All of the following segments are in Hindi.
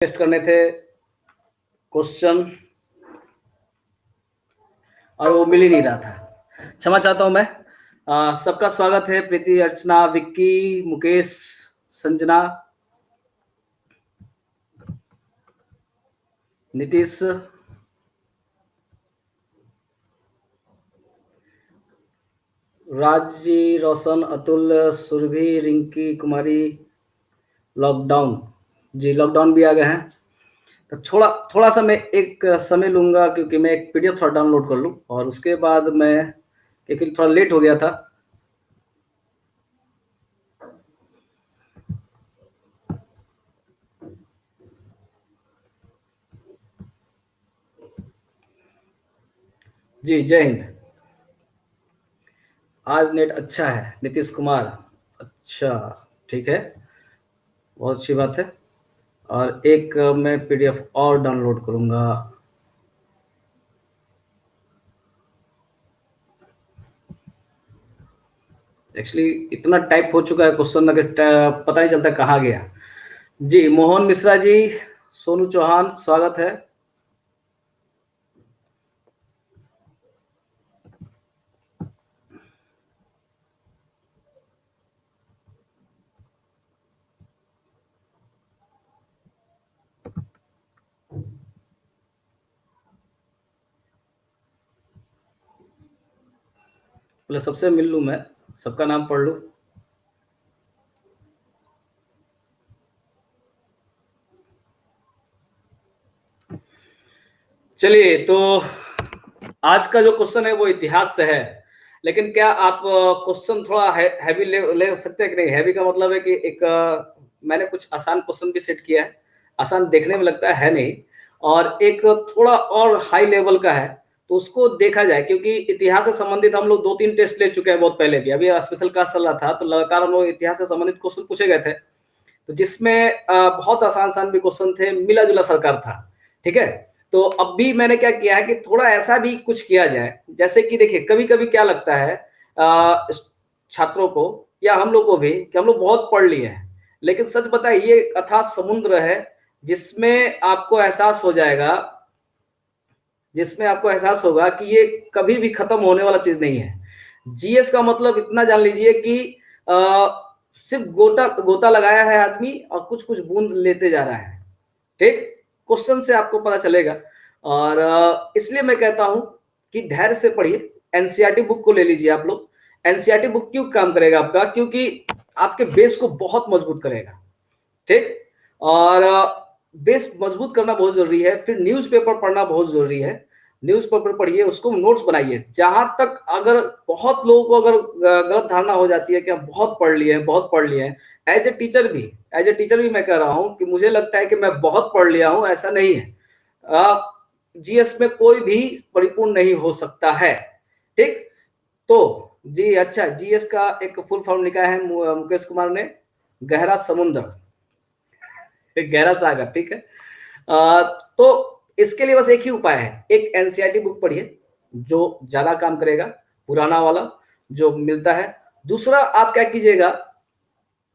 टेस्ट करने थे क्वेश्चन और वो मिल ही नहीं रहा था। क्षमा चाहता हूं मैं। सबका स्वागत है। प्रीति, अर्चना, विक्की, मुकेश, संजना, नीतीश, राजी, रोशन, अतुल, सुरभि, रिंकी, कुमारी, लॉकडाउन। जी, लॉकडाउन भी आ गए हैं। तो थोड़ा थोड़ा सा मैं एक समय लूंगा क्योंकि मैं एक पीडीएफ थोड़ा डाउनलोड कर लूं और उसके बाद मैं, क्योंकि थोड़ा लेट हो गया था। जी, जय हिंद। आज नेट अच्छा है। नीतीश कुमार, अच्छा, ठीक है, बहुत अच्छी बात है। और एक मैं पीडीएफ और डाउनलोड करूंगा। एक्चुअली इतना टाइप हो चुका है क्वेश्चन अगर पता नहीं चलता कहाँ गया। जी, मोहन मिश्रा जी, सोनू चौहान, स्वागत है। पहले सबसे मिल लूं, मैं सबका नाम पढ़ लूं। चलिए, तो आज का जो क्वेश्चन है वो इतिहास से है। लेकिन क्या आप क्वेश्चन थोड़ा हैवी ले सकते हैं कि नहीं? हैवी का मतलब है कि एक मैंने कुछ आसान क्वेश्चन भी सेट किया है। आसान देखने में लगता है नहीं, और एक थोड़ा और हाई लेवल का है, तो उसको देखा जाए। क्योंकि इतिहास से संबंधित हम लोग 2-3 टेस्ट ले चुके हैं बहुत पहले भी। अभी स्पेशल क्लास चल रहा था तो लगातार हम लोग इतिहास से संबंधित क्वेश्चन पूछे गए थे, तो जिसमें बहुत आसान आसान भी क्वेश्चन थे, मिला जुला सरकार था। ठीक है, तो अब भी मैंने क्या किया है कि थोड़ा ऐसा भी कुछ किया जाए, जैसे कि देखिए कभी कभी क्या लगता है छात्रों को या हम लोग को भी कि हम लोग बहुत पढ़ लिए हैं, लेकिन सच बताए ये अथाह समुद्र है जिसमें आपको एहसास हो जाएगा, जिसमें आपको एहसास होगा कि ये कभी भी खत्म होने वाला चीज नहीं है। जीएस का मतलब इतना जान लीजिए कि सिर्फ गोता गोता लगाया है आदमी और कुछ कुछ बूंद लेते जा रहा है। ठीक, क्वेश्चन से आपको पता चलेगा। और इसलिए मैं कहता हूं कि धैर्य से पढ़िए। एनसीईआरटी बुक को ले लीजिए आप लोग। एनसीईआरटी बुक क्यों काम करेगा आपका? क्योंकि आपके बेस को बहुत मजबूत करेगा। ठीक, और बेस मजबूत करना बहुत जरूरी है। फिर न्यूज़पेपर पढ़ना बहुत जरूरी है। न्यूज़पेपर पढ़िए, उसको नोट्स बनाइए। जहां तक अगर बहुत लोगों को अगर गलत धारणा हो जाती है कि हम बहुत पढ़ लिए हैं, बहुत पढ़ लिए हैं, एज ए टीचर भी, एज ए टीचर भी मैं कह रहा हूं कि मुझे लगता है कि मैं बहुत पढ़ लिया हूं, ऐसा नहीं है। जीएस में कोई भी परिपूर्ण नहीं हो सकता है। ठीक, तो जी अच्छा, जीएस का एक फुल फॉर्म लिखा है मुकेश कुमार ने, गहरा समुद्र, एक गहरा सागर। ठीक है, तो इसके लिए बस एक ही उपाय है, एक एनसीईआरटी बुक पढ़िए जो ज्यादा काम करेगा, पुराना वाला जो मिलता है। दूसरा आप क्या कीजिएगा,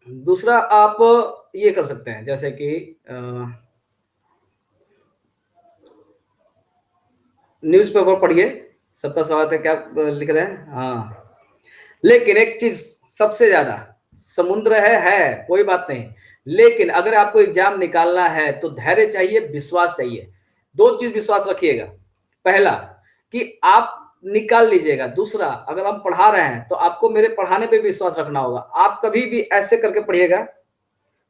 दूसरा आप ये कर सकते हैं, जैसे कि न्यूज़पेपर पढ़िए। सबका स्वागत है। क्या लिख रहे हैं? हाँ, लेकिन एक चीज सबसे ज्यादा, समुद्र है कोई बात नहीं, लेकिन अगर आपको एग्जाम निकालना है तो धैर्य चाहिए, विश्वास चाहिए। दो चीज विश्वास रखिएगा। पहला कि आप निकाल लीजिएगा। दूसरा, अगर हम पढ़ा रहे हैं तो आपको मेरे पढ़ाने पे विश्वास रखना होगा। आप कभी भी ऐसे करके पढ़िएगा,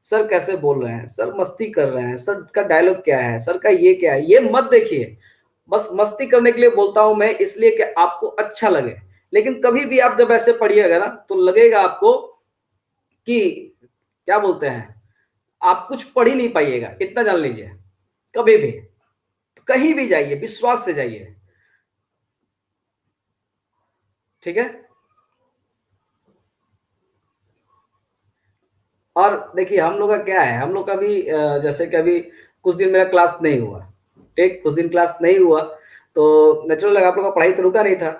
सर कैसे बोल रहे हैं, सर मस्ती कर रहे हैं, सर का डायलॉग क्या है, सर का ये क्या है, ये मत देखिए। बस मस्ती करने के लिए बोलता हूं मैं, इसलिए कि आपको अच्छा लगे। लेकिन कभी भी आप जब ऐसे पढ़िएगा ना तो लगेगा आपको कि क्या बोलते हैं, आप कुछ पढ़ ही नहीं पाइएगा, इतना जान लीजिए। कभी भी, तो कहीं भी जाइए, विश्वास से जाइए। ठीक है, और देखिए हम लोग का क्या है, हम लोग का भी जैसे कि अभी कुछ दिन मेरा क्लास नहीं हुआ। ठीक, कुछ दिन क्लास नहीं हुआ तो नेचुरल आप लोग का पढ़ाई तो रुका नहीं था।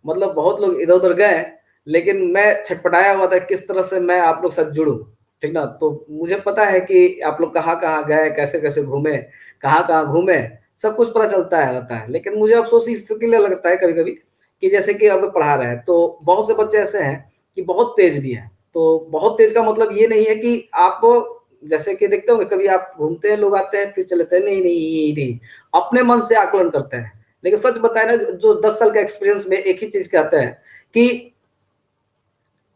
मतलब बहुत लोग इधर उधर गए, लेकिन मैं छटपटाया हुआ था किस तरह से मैं आप लोग साथ जुड़ूं। ठीक ना? तो मुझे पता है कि आप लोग कहाँ-कहाँ गए, कैसे-कैसे घूमे, कहाँ-कहाँ घूमे, सब कुछ पता चलता है रहता है। लेकिन मुझे अफ़सोस इसके लिए लगता है कभी-कभी कि जैसे कि अब पढ़ा रहे हैं, तो बहुत से बच्चे ऐसे हैं कि बहुत तेज़ भी हैं। तो बहुत तेज़ का मतलब ये नहीं है कि आप जैसे कि देखते होंगे कभी आप घूमते हैं, लोग आते हैं, फिर चले जाते हैं, नहीं, अपने मन से आकलन करते हैं। लेकिन सच बताएँ ना, जो 10 साल का एक्सपीरियंस में एक ही चीज़ कहते हैं कि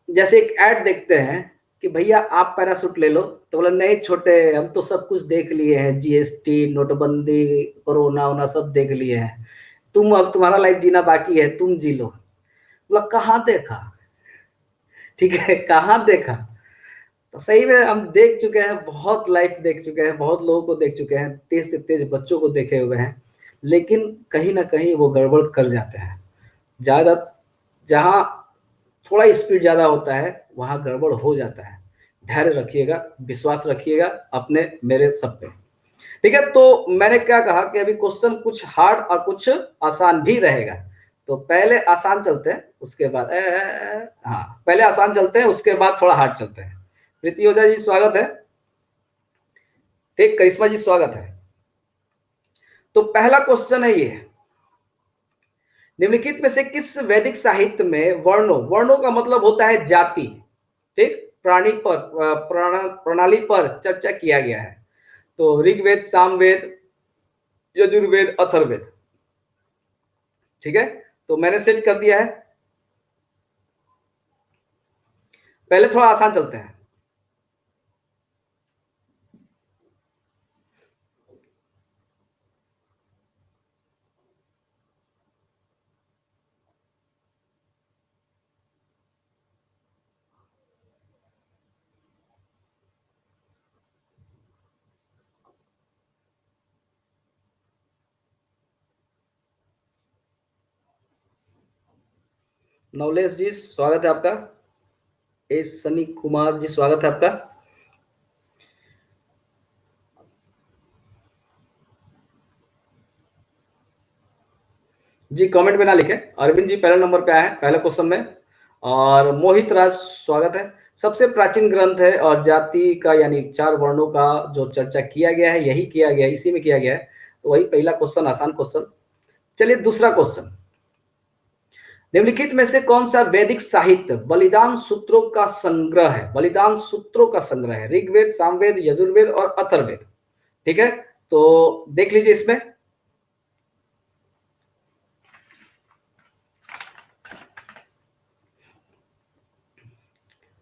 जैसे एक ऐड देखते हैं कि भैया आप पैराशूट ले लो, तो बोला नहीं छोटे, हम तो सब कुछ देख लिए हैं, जीएसटी, नोटबंदी, कोरोना-वोना सब देख लिए हैं। तुम अब तुम्हारा लाइफ जीना बाकी है, तुम जी लो। बोला कहाँ देखा? ठीक है, कहाँ देखा? तो सही में हम देख चुके हैं, बहुत लाइफ देख चुके हैं, बहुत लोगों को देख चुके हैं, तेज़ से तेज़ बच्चों को देखे हुए हैं, लेकिन कहीं न कहीं वो गड़बड़ कर जाते हैं। ज़्यादा जहाँ थोड़ा स्पीड ज़्यादा होता है, वहाँ गड़बड़ हो जाता है। धैर्य रखिएगा, विश्वास रखिएगा अपने मेरे सब पे। ठीक है, तो मैंने क्या कहा कि अभी क्वेश्चन कुछ हार्ड और कुछ आसान भी रहेगा। तो पहले आसान चलते हैं, उसके बाद हाँ, पहले आसान चलते हैं, उसके बाद थोड़ा हार्ड चलते हैं। प्रीति ओझा जी स्वागत है। ठीक, करिश्मा जी स्वागत है। तो पहला क्वेश्चन है ये, निम्नलिखित में से किस वैदिक साहित्य में वर्णों का मतलब होता है जाति, ठीक, प्राणी पर प्रणाली पर चर्चा किया गया है? तो ऋग्वेद, सामवेद, यजुर्वेद, अथर्ववेद। ठीक है, तो मैंने सेट कर दिया है। पहले थोड़ा आसान चलते हैं। नवलेश जी स्वागत है आपका। एस सनी कुमार जी स्वागत है आपका। जी कमेंट में ना लिखें। अरविंद जी पहले नंबर पे आए हैं पहले क्वेश्चन में। और मोहित राज स्वागत है। सबसे प्राचीन ग्रंथ है और जाति का यानी 4 वर्णों का जो चर्चा किया गया है, यही किया गया है, इसी में किया गया है। तो वही पहला क्वेश्चन, आसान क्वेश्चन। चलिए दूसरा क्वेश्चन, निम्नलिखित में से कौन सा वैदिक साहित्य बलिदान सूत्रों का संग्रह है? बलिदान सूत्रों का संग्रह है, ऋग्वेद, सामवेद, यजुर्वेद और अथर्ववेद। ठीक है, तो देख लीजिए इसमें।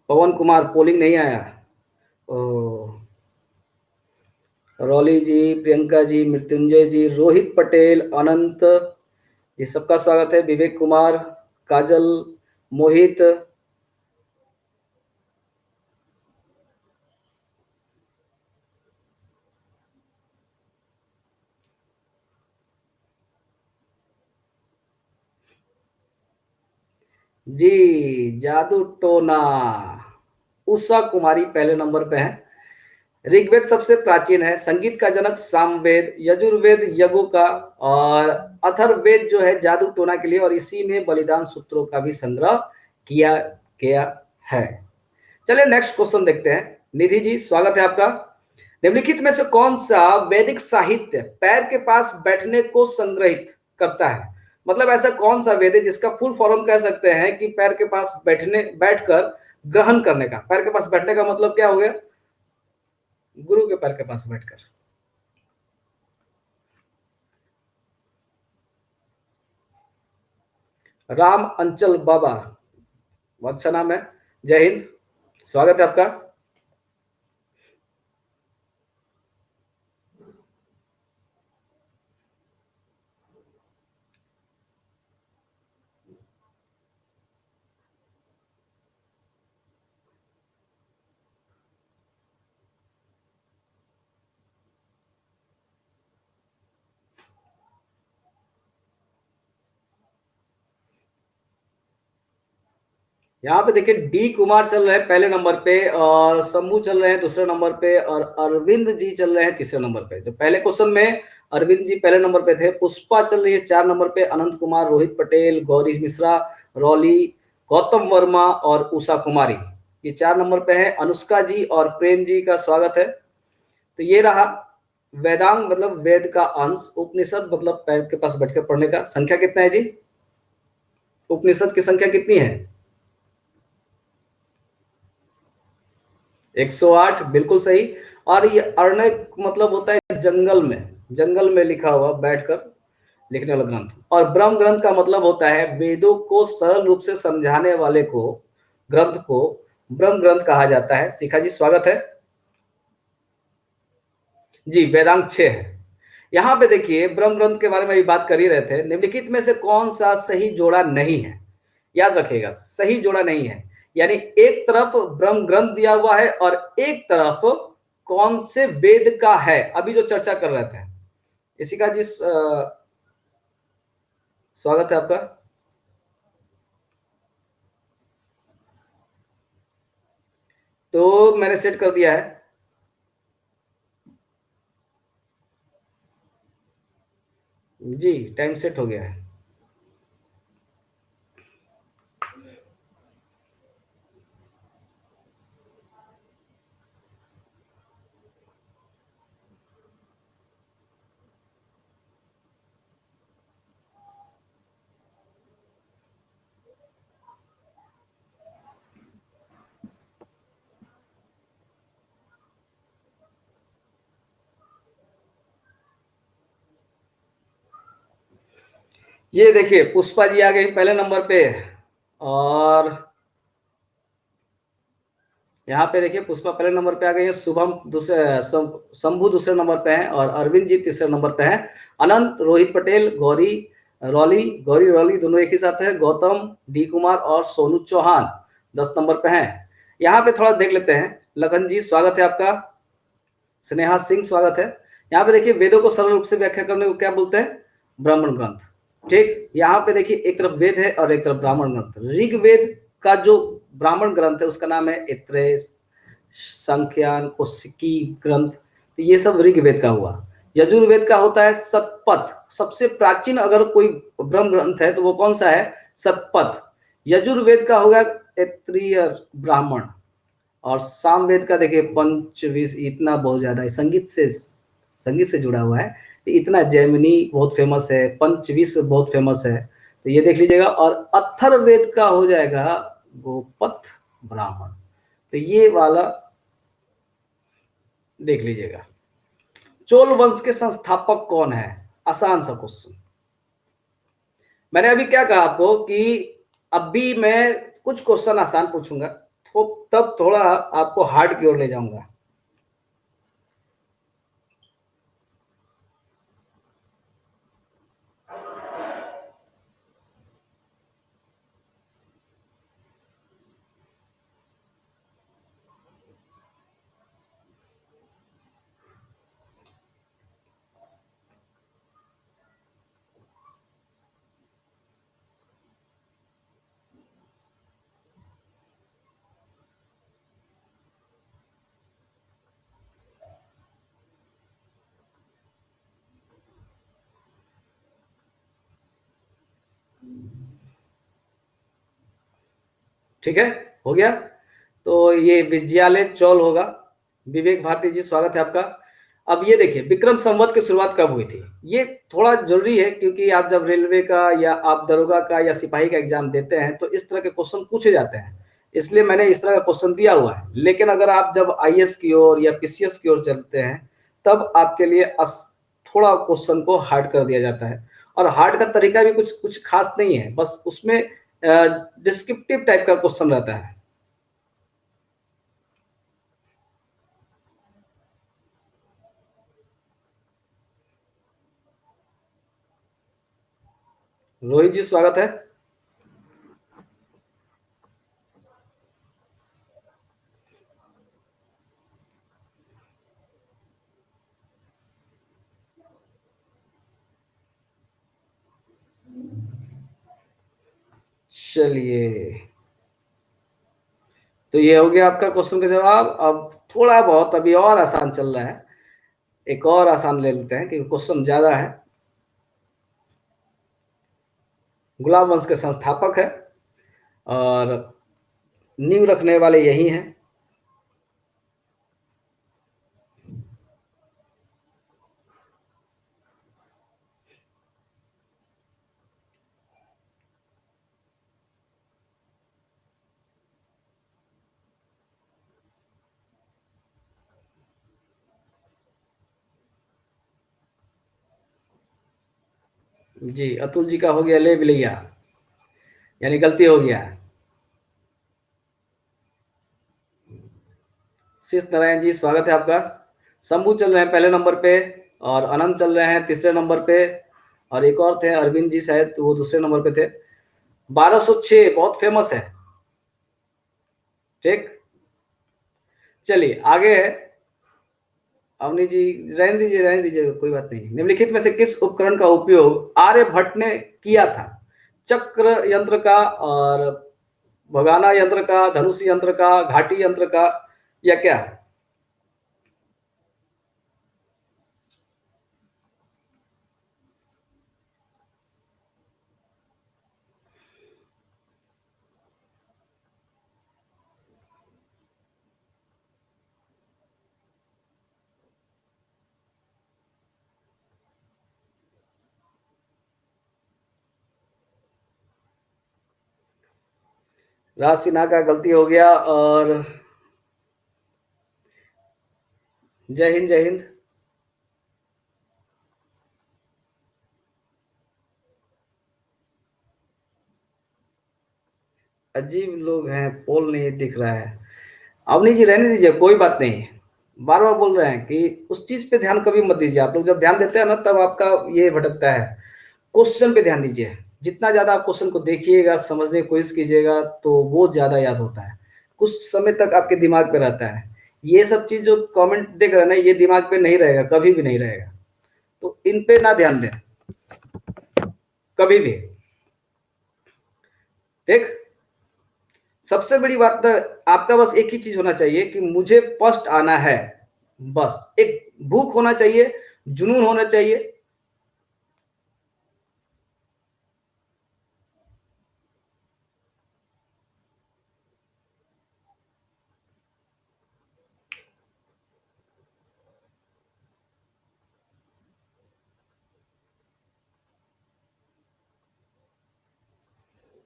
पवन कुमार पोलिंग नहीं आया। ओ, रॉली जी, प्रियंका जी, मृत्युंजय जी, रोहित पटेल, अनंत, ये सबका स्वागत है। विवेक कुमार, काजल, मोहित, जी जादू टोना, उषा कुमारी पहले नंबर पे है। ऋग्वेद सबसे प्राचीन है, संगीत का जनक सामवेद, यजुर्वेद यज्ञों का, और अथर्ववेद जो है जादू टोना के लिए, और इसी में बलिदान सूत्रों का भी संग्रह किया गया है। चलिए नेक्स्ट क्वेश्चन देखते हैं। निधि जी स्वागत है आपका। निम्नलिखित में से कौन सा वैदिक साहित्य पैर के पास बैठने को संग्रहित करता है? मतलब ऐसा कौन सा वेद है जिसका फुल फॉर्म कह सकते हैं कि पैर के पास बैठकर ग्रहण करने का। पैर के पास बैठने का मतलब क्या हो गया? गुरु के पैर के पास बैठकर। राम अंचल बाबा, अच्छा नाम है। जय हिंद, स्वागत है आपका। यहाँ पे देखिए डी कुमार चल रहे हैं पहले नंबर पे, और शंभू चल रहे हैं दूसरे नंबर पे, और अरविंद जी चल रहे हैं तीसरे नंबर पे। तो पहले क्वेश्चन में अरविंद जी पहले नंबर पे थे। पुष्पा चल रही है 4 नंबर पे, अनंत कुमार, रोहित पटेल, गौरी मिश्रा, रॉली, गौतम वर्मा और उषा कुमारी। ये 4 नंबर पे है अनुष्का जी और प्रेम जी का स्वागत है। तो ये रहा वेदांग मतलब वेद का अंश, उपनिषद मतलब पैर के पास बैठकर पढ़ने का। संख्या कितना है जी? उपनिषद की संख्या कितनी है? 108, बिल्कुल सही। और ये अरण्य मतलब होता है जंगल में लिखा हुआ बैठकर लिखने वाला ग्रंथ। और ब्रह्म ग्रंथ का मतलब होता है वेदों को सरल रूप से समझाने वाले को ग्रंथ को ब्रह्म ग्रंथ कहा जाता है। शिखा जी स्वागत है जी। वेदांग 6 है। यहाँ पे देखिए ब्रह्म ग्रंथ के बारे में भी बात कर ही रहे थे। निम्नलिखित में से कौन सा सही जोड़ा नहीं है? याद रखिएगा, सही जोड़ा नहीं है। यानी एक तरफ ब्रह्म ग्रंथ दिया हुआ है और एक तरफ कौन से वेद का है, अभी जो चर्चा कर रहे थे। इसी का जी स्वागत है आपका। तो मैंने सेट कर दिया है जी, टाइम सेट हो गया है। ये देखिए पुष्पा जी आ गई पहले नंबर पे। और यहाँ पे देखिए पुष्पा पहले नंबर पे आ गई है। शुभम दूसरे, शंभू दूसरे नंबर पे है और अरविंद जी तीसरे नंबर पे है। अनंत, रोहित पटेल, गौरी रॉली दोनों एक ही साथ है। गौतम, डी कुमार और सोनू चौहान 10 नंबर पे हैं। यहाँ पे थोड़ा देख लेते हैं। लखन जी स्वागत है आपका। स्नेहा सिंह स्वागत है। यहाँ पे देखिए वेदों को सरल रूप से व्याख्या करने को क्या बोलते हैं? ब्राह्मण ग्रंथ। ठीक, यहाँ पे देखिए एक तरफ वेद है और एक तरफ ब्राह्मण ग्रंथ। ऋग्वेद का जो ब्राह्मण ग्रंथ है उसका नाम है ऐत्रेय, संख्यान, कौशिकी ग्रंथ। तो ये सब ऋग्वेद का हुआ। यजुर्वेद का होता है शतपथ। सबसे प्राचीन अगर कोई ब्रह्म ग्रंथ है तो वो कौन सा है? शतपथ। यजुर्वेद का होगा ऐत्रेय ब्राह्मण। और सामवेद का देखिए पंचविश, इतना बहुत ज्यादा है, संगीत से जुड़ा हुआ है। तो इतना जैमिनी बहुत फेमस है, पंचविश बहुत फेमस है, तो ये देख लीजिएगा। और अथर्ववेद का हो जाएगा गोपथ ब्राह्मण। तो ये वाला देख लीजिएगा। चोल वंश के संस्थापक कौन है? आसान सा क्वेश्चन। मैंने अभी क्या कहा आपको कि अभी मैं कुछ क्वेश्चन आसान पूछूंगा, तो तब थोड़ा आपको हार्ड की ओर ले जाऊंगा। ठीक है, हो गया। तो ये विजयालय चौल होगा। विवेक भारती जी स्वागत है आपका। अब ये देखिए विक्रम संवत की शुरुआत कब हुई थी? ये थोड़ा जरूरी है क्योंकि आप जब रेलवे का या आप दरोगा का या सिपाही का एग्जाम देते हैं तो इस तरह के क्वेश्चन पूछे जाते हैं, इसलिए मैंने इस तरह का क्वेश्चन दिया हुआ है। लेकिन अगर आप जब आईएएस की ओर या पीसीएस की ओर चलते हैं तब आपके लिए थोड़ा क्वेश्चन को हार्ड कर दिया जाता है। और हार्ड का तरीका भी कुछ कुछ खास नहीं है, बस उसमें डिस्क्रिप्टिव टाइप का क्वेश्चन रहता है। रोहित जी स्वागत है। चलिए, तो ये हो गया आपका क्वेश्चन का जवाब। अब थोड़ा बहुत अभी और आसान चल रहा है, एक और आसान ले लेते हैं क्योंकि क्वेश्चन ज्यादा है। गुलाम वंश के संस्थापक है और नींव रखने वाले यही हैं। जी, अतुल जी का हो गया ले बिलैया, यानी गलती हो गया। शीश नारायण जी स्वागत है आपका। शंभू चल रहे हैं पहले नंबर पे, और अनंत चल रहे हैं तीसरे नंबर पे, और एक और थे अरविंद जी, शायद वो दूसरे नंबर पे थे। 1206 बहुत फेमस है। ठीक, चलिए आगे है। अवनी जी, रहने दीजिए, कोई बात नहीं। निम्नलिखित में से किस उपकरण का उपयोग आर्यभट्ट ने किया था? चक्र यंत्र का, और भगाना यंत्र का, धनुष यंत्र का, घाटी यंत्र का, या क्या? राज सिन्हा का गलती हो गया। और जय हिंद, जय हिंद। अजीब लोग हैं, पोल नहीं दिख रहा है। अवनी जी रहने दीजिए, कोई बात नहीं। बार बार बोल रहे हैं कि उस चीज पे ध्यान कभी मत दीजिए। आप लोग जब ध्यान देते हैं ना, तब आपका ये भटकता है। क्वेश्चन पे ध्यान दीजिए। जितना ज्यादा आप क्वेश्चन को देखिएगा, समझने की कोशिश कीजिएगा, तो वो ज्यादा याद होता है, कुछ समय तक आपके दिमाग पे रहता है। ये सब चीज जो कमेंट देख रहे हैं ना, ये दिमाग पे नहीं रहेगा, कभी भी नहीं रहेगा। तो इन पे ना ध्यान दें कभी भी। ठीक। सबसे बड़ी बात तो आपका बस एक ही चीज होना चाहिए कि मुझे फर्स्ट आना है। बस एक भूख होना चाहिए, जुनून होना चाहिए।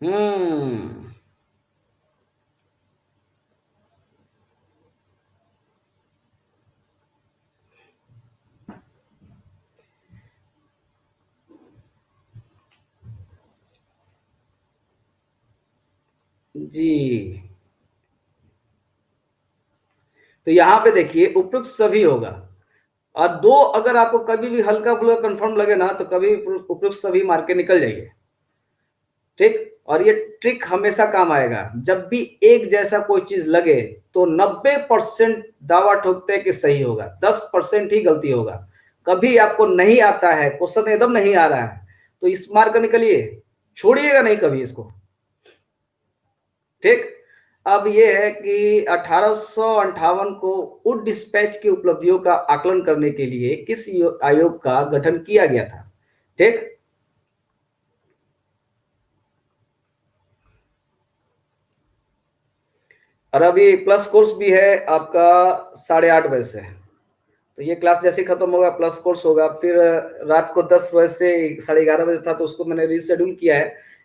हम्म। जी, तो यहां पे देखिए उपयुक्त सभी होगा। और दो अगर आपको कभी भी हल्का फुल्का कंफर्म लगे ना, तो कभी उपयुक्त सभी मार के निकल जाइए। ठीक। और ये ट्रिक हमेशा काम आएगा। जब भी एक जैसा कोई चीज लगे, तो 90% दावा ठोकते हैं कि सही होगा, 10% ही गलती होगा। कभी आपको नहीं आता है, क्वेश्चन एकदम नहीं आ रहा है, तो इस मार कर निकलिए, छोड़िएगा नहीं कभी इसको। ठीक। अब ये है कि 1858 को उड डिस्पैच की उपलब्धियों का आकलन करने के लिए किस आयोग का गठन किया गया था? ठीक। और अभी प्लस कोर्स भी है आपका 8:30 बजे से। तो ये क्लास जैसे ही खत्म होगा, प्लस कोर्स होगा। फिर रात को 10 बजे से 11:30 बजे था, तो उसको मैंने रीशेड्यूल किया है,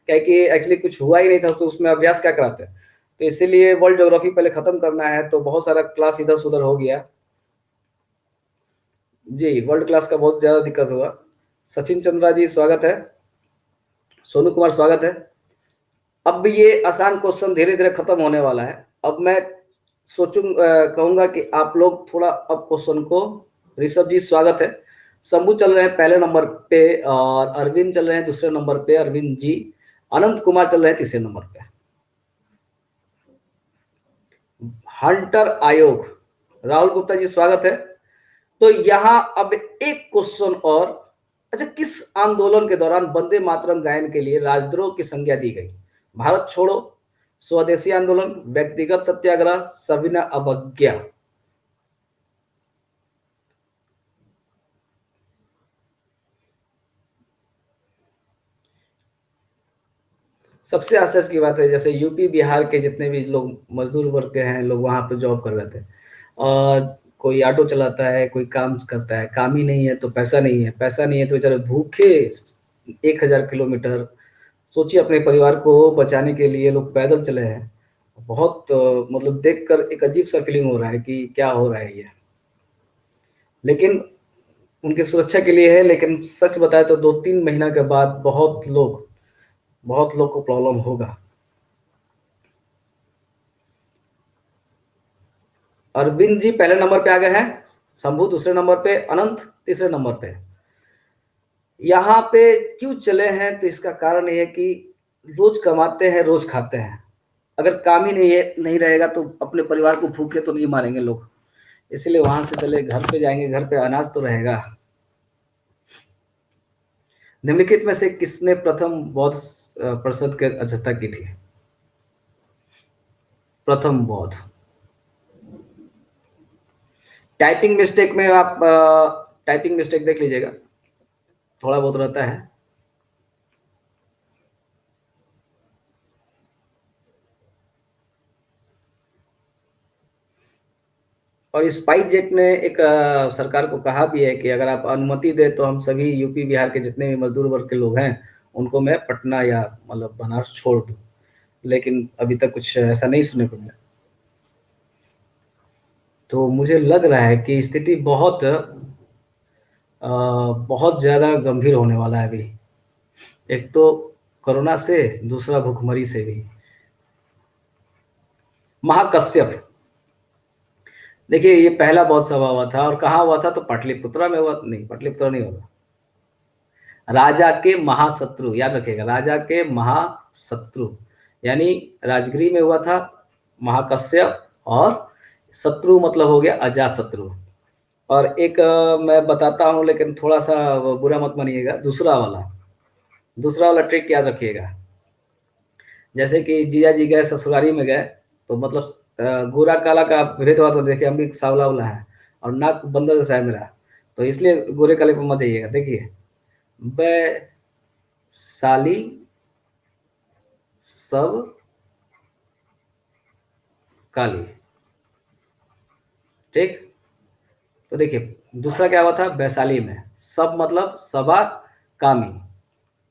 क्या कि एक्चुअली कुछ हुआ ही नहीं था, तो उसमें अभ्यास क्या कराते हैं। तो इसीलिए वर्ल्ड ज्योग्राफी पहले खत्म करना है, तो बहुत सारा क्लास इधर से उधर हो गया। जी, वर्ल्ड क्लास का बहुत ज्यादा दिक्कत हुआ। सचिन चंद्रा जी स्वागत है। सोनू कुमार स्वागत है। अब ये आसान क्वेश्चन धीरे धीरे खत्म होने वाला है। अब मैं कहूंगा कि आप लोग थोड़ा अब क्वेश्चन को, ऋषभ जी स्वागत है। शंभू चल रहे हैं पहले नंबर पे, और अरविंद चल रहे हैं दूसरे नंबर पे, अरविंद जी। अनंत कुमार चल रहे हैं तीसरे नंबर पे। हंटर आयोग, राहुल गुप्ता जी स्वागत है। तो यहां अब एक क्वेश्चन और। अच्छा, किस आंदोलन के दौरान वंदे मातरम गायन के लिए राजद्रोह की संज्ञा दी गई? भारत छोड़ो, स्वदेशी आंदोलन, व्यक्तिगत सत्याग्रह, सविनय अवज्ञा। सबसे आश्चर्य की बात है, जैसे यूपी बिहार के जितने भी लोग मजदूर वर्ग के हैं, लोग वहाँ पे जॉब कर रहे थे, और कोई ऑटो चलाता है, कोई काम करता है, काम ही नहीं है तो पैसा नहीं है, पैसा नहीं है तो बेचारे भूखे 1000 किलोमीटर, सोचिए अपने परिवार को बचाने के लिए लोग पैदल चले हैं। बहुत मतलब देखकर एक अजीब सा फीलिंग हो रहा है कि क्या हो रहा है ये। लेकिन उनकी सुरक्षा के लिए है, लेकिन सच बताए तो 2-3 महीना के बाद बहुत लोग को प्रॉब्लम होगा। अरविंद जी पहले नंबर पे आ गए हैं, शंभू दूसरे नंबर पे, अनंत तीसरे नंबर पे। यहाँ पे क्यों चले हैं, तो इसका कारण ये है कि रोज कमाते हैं, रोज खाते हैं। अगर काम ही नहीं रहेगा तो अपने परिवार को भूखे तो नहीं मारेंगे लोग, इसलिए वहां से चले, घर पे जाएंगे, घर पे अनाज तो रहेगा। निम्नलिखित में से किसने प्रथम बौद्ध परिषद की अध्यक्षता की थी? प्रथम बौद्ध। टाइपिंग मिस्टेक में आप टाइपिंग मिस्टेक देख लीजिएगा, थोड़ा बहुत रहता है। और स्पाइस जेट ने एक सरकार को कहा भी है कि अगर आप अनुमति दें तो हम सभी यूपी बिहार के जितने भी मजदूर वर्ग के लोग हैं उनको मैं पटना या मतलब बनारस छोड़ दूं, लेकिन अभी तक कुछ ऐसा नहीं सुनने को मिला। तो मुझे लग रहा है कि स्थिति बहुत ज़्यादा गंभीर होने वाला है अभी। एक तो कोरोना से, दूसरा भूखमरी से भी। महाकश्यप, देखिए ये पहला बौद्ध सभा हुआ था, और कहाँ हुआ था, तो पाटलिपुत्रा में हुआ, नहीं पाटलिपुत्रा नहीं होगा, राजा के महाशत्रु, याद रखिएगा, राजा के महाशत्रु, यानी राजगिरी में हुआ था महाकश्यप, और शत्रु मतलब हो गया अजातशत्रु। और एक मैं बताता हूँ, लेकिन थोड़ा सा बुरा मत मानिएगा, दूसरा वाला ट्रिक याद रखिएगा। जैसे कि जीजा जी गए ससुरारी में गए, तो मतलब गोरा काला का भेद हुआ, तो देखिए हम भी सावला उला है, और नाक बंदर जैसा है मेरा, तो इसलिए गोरे काले पे मत जाइएगा। देखिए, वैशाली सब काली, ठीक। तो देखिए दूसरा क्या हुआ था, वैशाली में सब मतलब सबा कामी,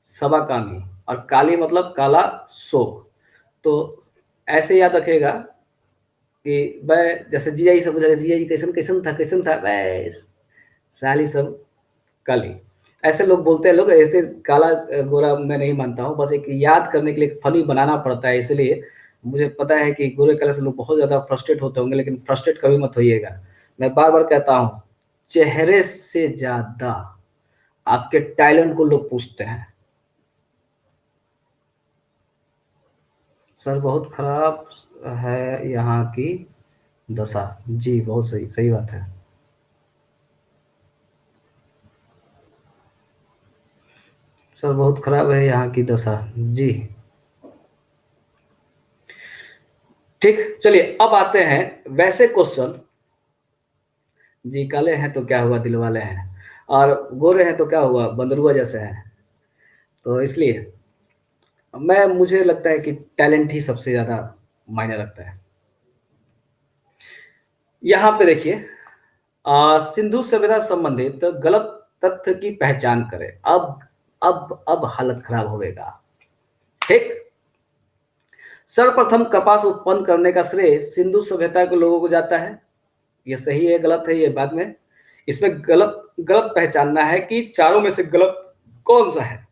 सबा कामी, और काली मतलब काला शोक। तो ऐसे याद रखेगा कि वह, जैसे जिया जी सब, जिया जी कैसन कैसन था, कैसन था, वैस साली सब काली, ऐसे लोग बोलते हैं। लोग ऐसे काला गोरा मैं नहीं मानता हूँ, बस एक याद करने के लिए फनी बनाना पड़ता है, इसलिए मुझे पता है कि गोरे कलर से लोग बहुत ज़्यादा फ्रस्ट्रेट होते होंगे, लेकिन फ्रस्ट्रेट कभी मत होइएगा। मैं बार बार कहता हूँ, चेहरे से ज़्यादा आपके टैलेंट को लोग पूछते हैं। सर बहुत खराब है यहाँ की दशा, जी बहुत सही सही बात है। सर बहुत खराब है यहाँ की दशा, जी ठीक। चलिए अब आते हैं वैसे क्वेश्चन। जी काले हैं तो क्या हुआ, दिल वाले हैं, और गोरे हैं तो क्या हुआ, बंदरुआ जैसे हैं। तो इसलिए मुझे लगता है कि टैलेंट ही सबसे ज्यादा मायने रखता है। यहाँ पे देखिए, सिंधु सभ्यता संबंधित गलत तथ्य की पहचान करें। अब हालत खराब होगा, ठीक। सर्वप्रथम कपास उत्पन्न करने का श्रेय सिंधु सभ्यता के लोगों को जाता है। ये सही है गलत है, ये बाद में। इसमें गलत गलत पहचानना है कि चारों में से गलत कौन सा है।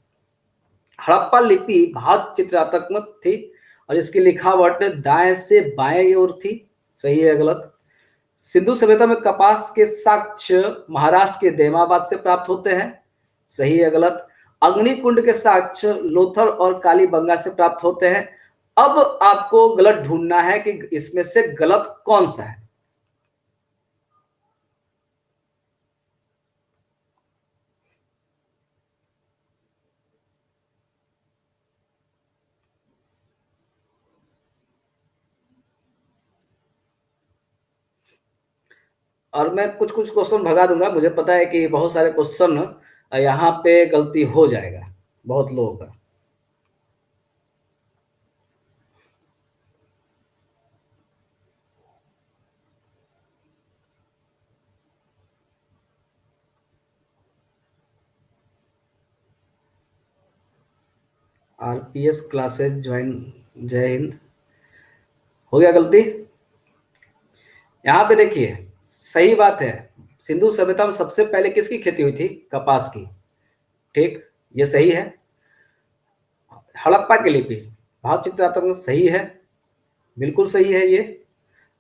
हड़प्पा लिपि बहुत चित्रात्मक थी, और इसकी लिखावट दाएं से बाएं ओर थी। सही है गलत। सिंधु सभ्यता में कपास के साक्ष्य महाराष्ट्र के देमाबाद से प्राप्त होते हैं। सही है गलत। अग्निकुंड के साक्ष्य लोथल और कालीबंगा से प्राप्त होते हैं। अब आपको गलत ढूंढना है कि इसमें से गलत कौन सा है। और मैं कुछ कुछ क्वेश्चन भगा दूंगा, मुझे पता है कि बहुत सारे क्वेश्चन यहाँ पे गलती हो जाएगा बहुत लोगों का। RPS classes join. जय हिंद। हो गया गलती। यहाँ पे देखिए, सही बात है। सिंधु सभ्यता में सबसे पहले किसकी खेती हुई थी? कपास की। ठीक, ये सही है। हड़प्पा की लिपि, भाव चित्रात्मक, सही है, बिल्कुल सही है ये।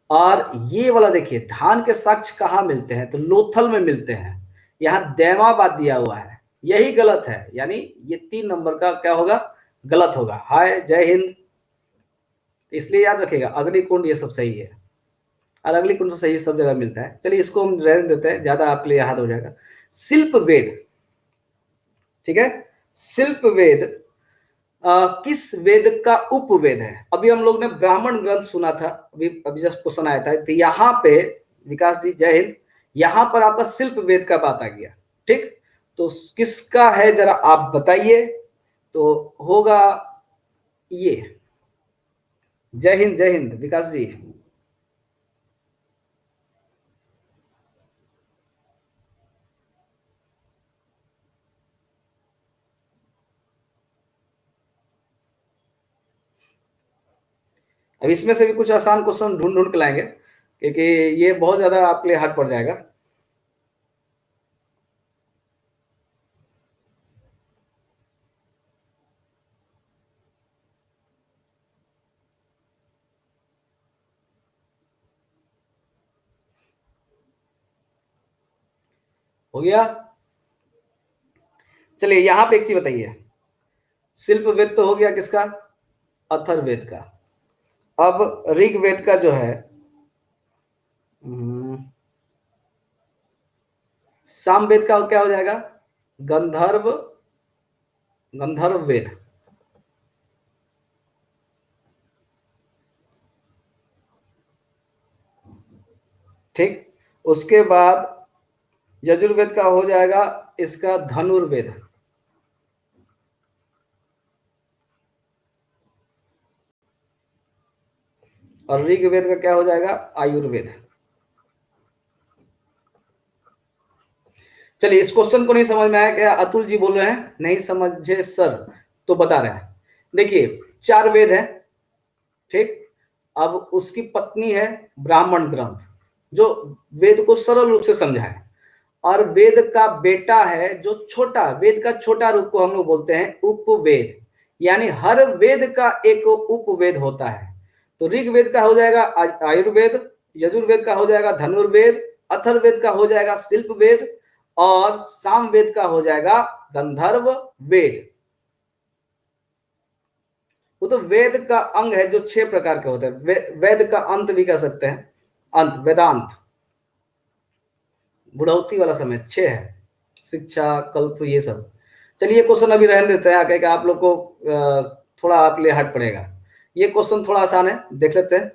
और ये वाला देखिए, धान के साक्ष्य कहाँ मिलते हैं? तो लोथल में मिलते हैं। यहाँ दैमाबाद दिया हुआ है, यही गलत है। यानी ये 3 नंबर का क्या होगा? गलत होगा। हाय जय हिंद। इसलिए याद रखिएगा, अग्निकुंड ये सब सही है। और अग्निकुंड तो सही सब जगह मिलता है। चलिए इसको हम रहने देते हैं, ज्यादा आपके लिए याद हो जाएगा। शिल्प वेद, ठीक है। शिल्प वेद किस वेद का उपवेद है? अभी हम लोग ने ब्राह्मण ग्रंथ सुना था, अभी अभी जस्ट क्वेश्चन आया था। तो यहाँ पे विकास जी जय हिंद, यहाँ पर आपका शिल्प वेद का बात आ गया। ठीक, तो किसका है जरा आप बताइए। तो होगा ये। जय हिंद विकास जी। अब इसमें से भी कुछ आसान क्वेश्चन ढूंढ ढूंढ के लाएंगे, क्योंकि ये बहुत ज्यादा आपके लिए हार्ड पड़ जाएगा। हो गया। चलिए यहाँ पे एक चीज बताइए, शिल्प वेद तो हो गया किसका? अथर्ववेद का। अब ऋग्वेद का जो है, हम्म, सामवेद का क्या हो जाएगा? गंधर्व, गंधर्व वेद। ठीक, उसके बाद यजुर्वेद का हो जाएगा इसका धनुर्वेद। और ऋग्वेद का क्या हो जाएगा? आयुर्वेद। चलिए इस क्वेश्चन को नहीं समझ में आया क्या? अतुल जी बोल रहे हैं नहीं समझे सर, तो बता रहे हैं। देखिए 4 वेद है, ठीक। अब उसकी पत्नी है ब्राह्मण ग्रंथ, जो वेद को सरल रूप से समझाए। और वेद का बेटा है जो छोटा वेद का छोटा रूप को हम लोग बोलते हैं उपवेद। यानी हर वेद का एक उपवेद होता है। तो ऋग्वेद का हो जाएगा आयुर्वेद, यजुर्वेद का हो जाएगा धनुर्वेद, अथर्ववेद का हो जाएगा शिल्प वेद, और सामवेद का हो जाएगा गंधर्व वेद। वो तो वेद का अंग है जो 6 प्रकार के होते हैं। वेद का अंत भी कह सकते हैं, अंत वेदांत। बुढ़ौती वाला समय 6 है, शिक्षा कल्प ये सब। चलिए क्वेश्चन अभी रहने देते हैं, आगे का आप लोग को थोड़ा आप लिए हट पड़ेगा। ये क्वेश्चन थोड़ा आसान है, देख लेते हैं।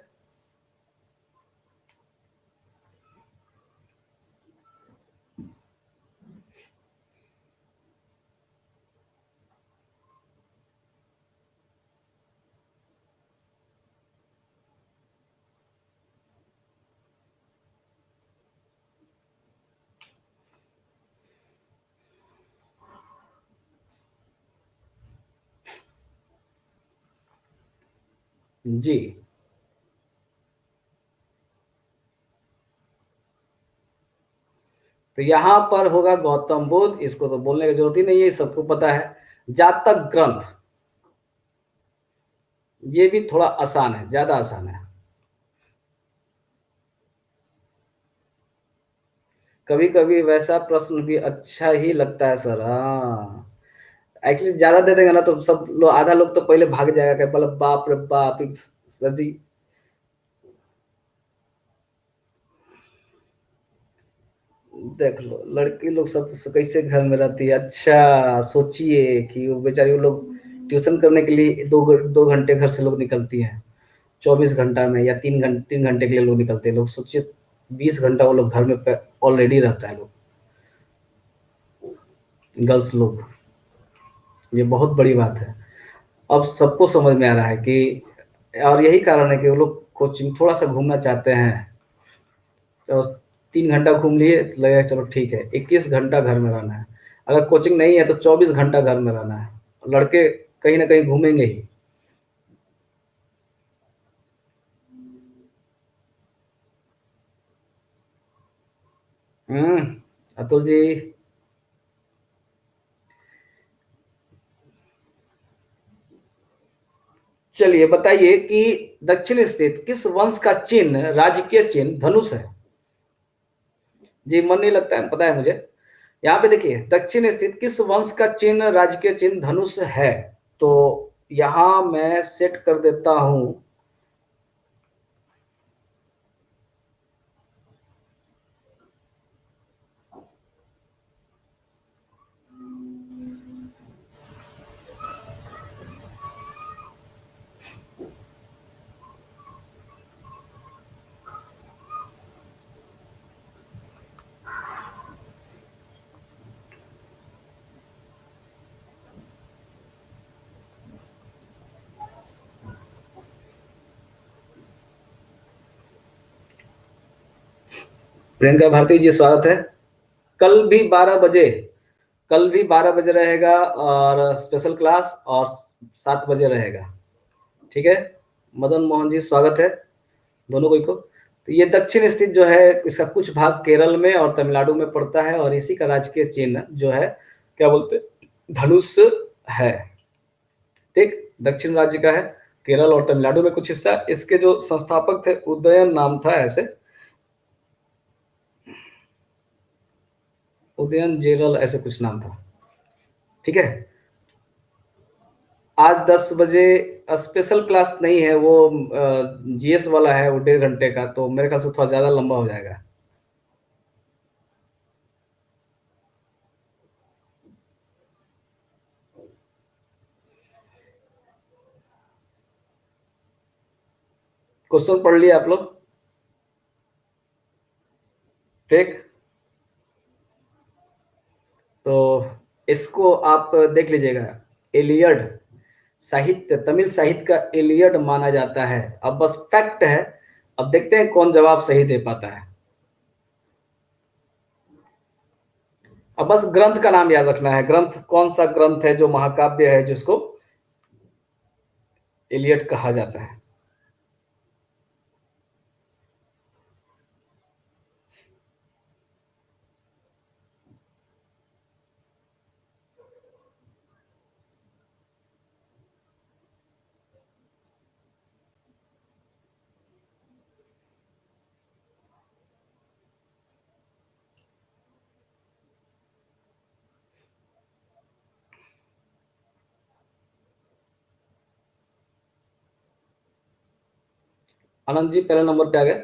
जी, तो यहां पर होगा गौतम बुद्ध। इसको तो बोलने की जरूरत ही नहीं है, सबको पता है। जातक ग्रंथ, ये भी थोड़ा आसान है, ज्यादा आसान है। कभी कभी वैसा प्रश्न भी अच्छा ही लगता है सर। हाँ, एक्चुअली ज्यादा दे देंगे ना तो सब लोग, आधा लोग तो पहले भाग जाएगा कि बोले बाप रे बाप सर जी। देख लो लड़की लोग सब कैसे घर में रहती है। अच्छा सोचिए कि वो बेचारी, वो लोग ट्यूशन करने के लिए 2 घंटे घर से लोग निकलती हैं 24 घंटा में, या 3 घंटे के लिए लोग निकलते हैं। लोग सोचिए 20 घंटा वो लोग घर में ऑलरेडी रहता है लोग, गर्ल्स लोग। ये बहुत बड़ी बात है। अब सबको समझ में आ रहा है कि, और यही कारण है कि वो लोग कोचिंग थोड़ा सा घूमना चाहते हैं। तो 3 घंटा घूम लिए तो लगेगा चलो ठीक है, 21 घंटा घर में रहना है। अगर कोचिंग नहीं है तो 24 घंटा घर में रहना है। लड़के कहीं ना कहीं घूमेंगे ही। अतुल जी, चलिए बताइए कि दक्षिण स्थित किस वंश का चिन्ह, राजकीय चिन्ह धनुष है? जी, मन नहीं लगता है, पता है मुझे। यहाँ पे देखिए, दक्षिण स्थित किस वंश का चिन्ह, राजकीय चिन्ह धनुष है? तो यहाँ मैं सेट कर देता हूं। प्रियंका भारती जी, स्वागत है। कल भी 12 बजे, कल भी 12 बजे रहेगा और स्पेशल क्लास, और 7 बजे रहेगा। ठीक है, मदन मोहन जी स्वागत है, दोनों को। तो ये दक्षिण स्थित जो है, इसका कुछ भाग केरल में और तमिलनाडु में पड़ता है, और इसी का राजकीय चिन्ह जो है, क्या बोलते हैं, धनुष है। ठीक, दक्षिण राज्य का है, केरल और तमिलनाडु में कुछ हिस्सा। इसके जो संस्थापक थे, उदयन नाम था ऐसे, उदयन जेरल ऐसे कुछ नाम था। ठीक है, आज 10 बजे स्पेशल क्लास नहीं है, वो जीएस वाला है, वो 1.5 घंटे का, तो मेरे ख्याल से थोड़ा ज्यादा लंबा हो जाएगा। क्वेश्चन पढ़ लिया आप लोग? ठीक, तो इसको आप देख लीजिएगा। एलियड साहित्य, तमिल साहित्य का एलियड माना जाता है। अब बस फैक्ट है, अब देखते हैं कौन जवाब सही दे पाता है। अब बस ग्रंथ का नाम याद रखना है, ग्रंथ कौन सा ग्रंथ है जो महाकाव्य है, जिसको एलियड कहा जाता है। आनंद जी पहले नंबर पे आ गए।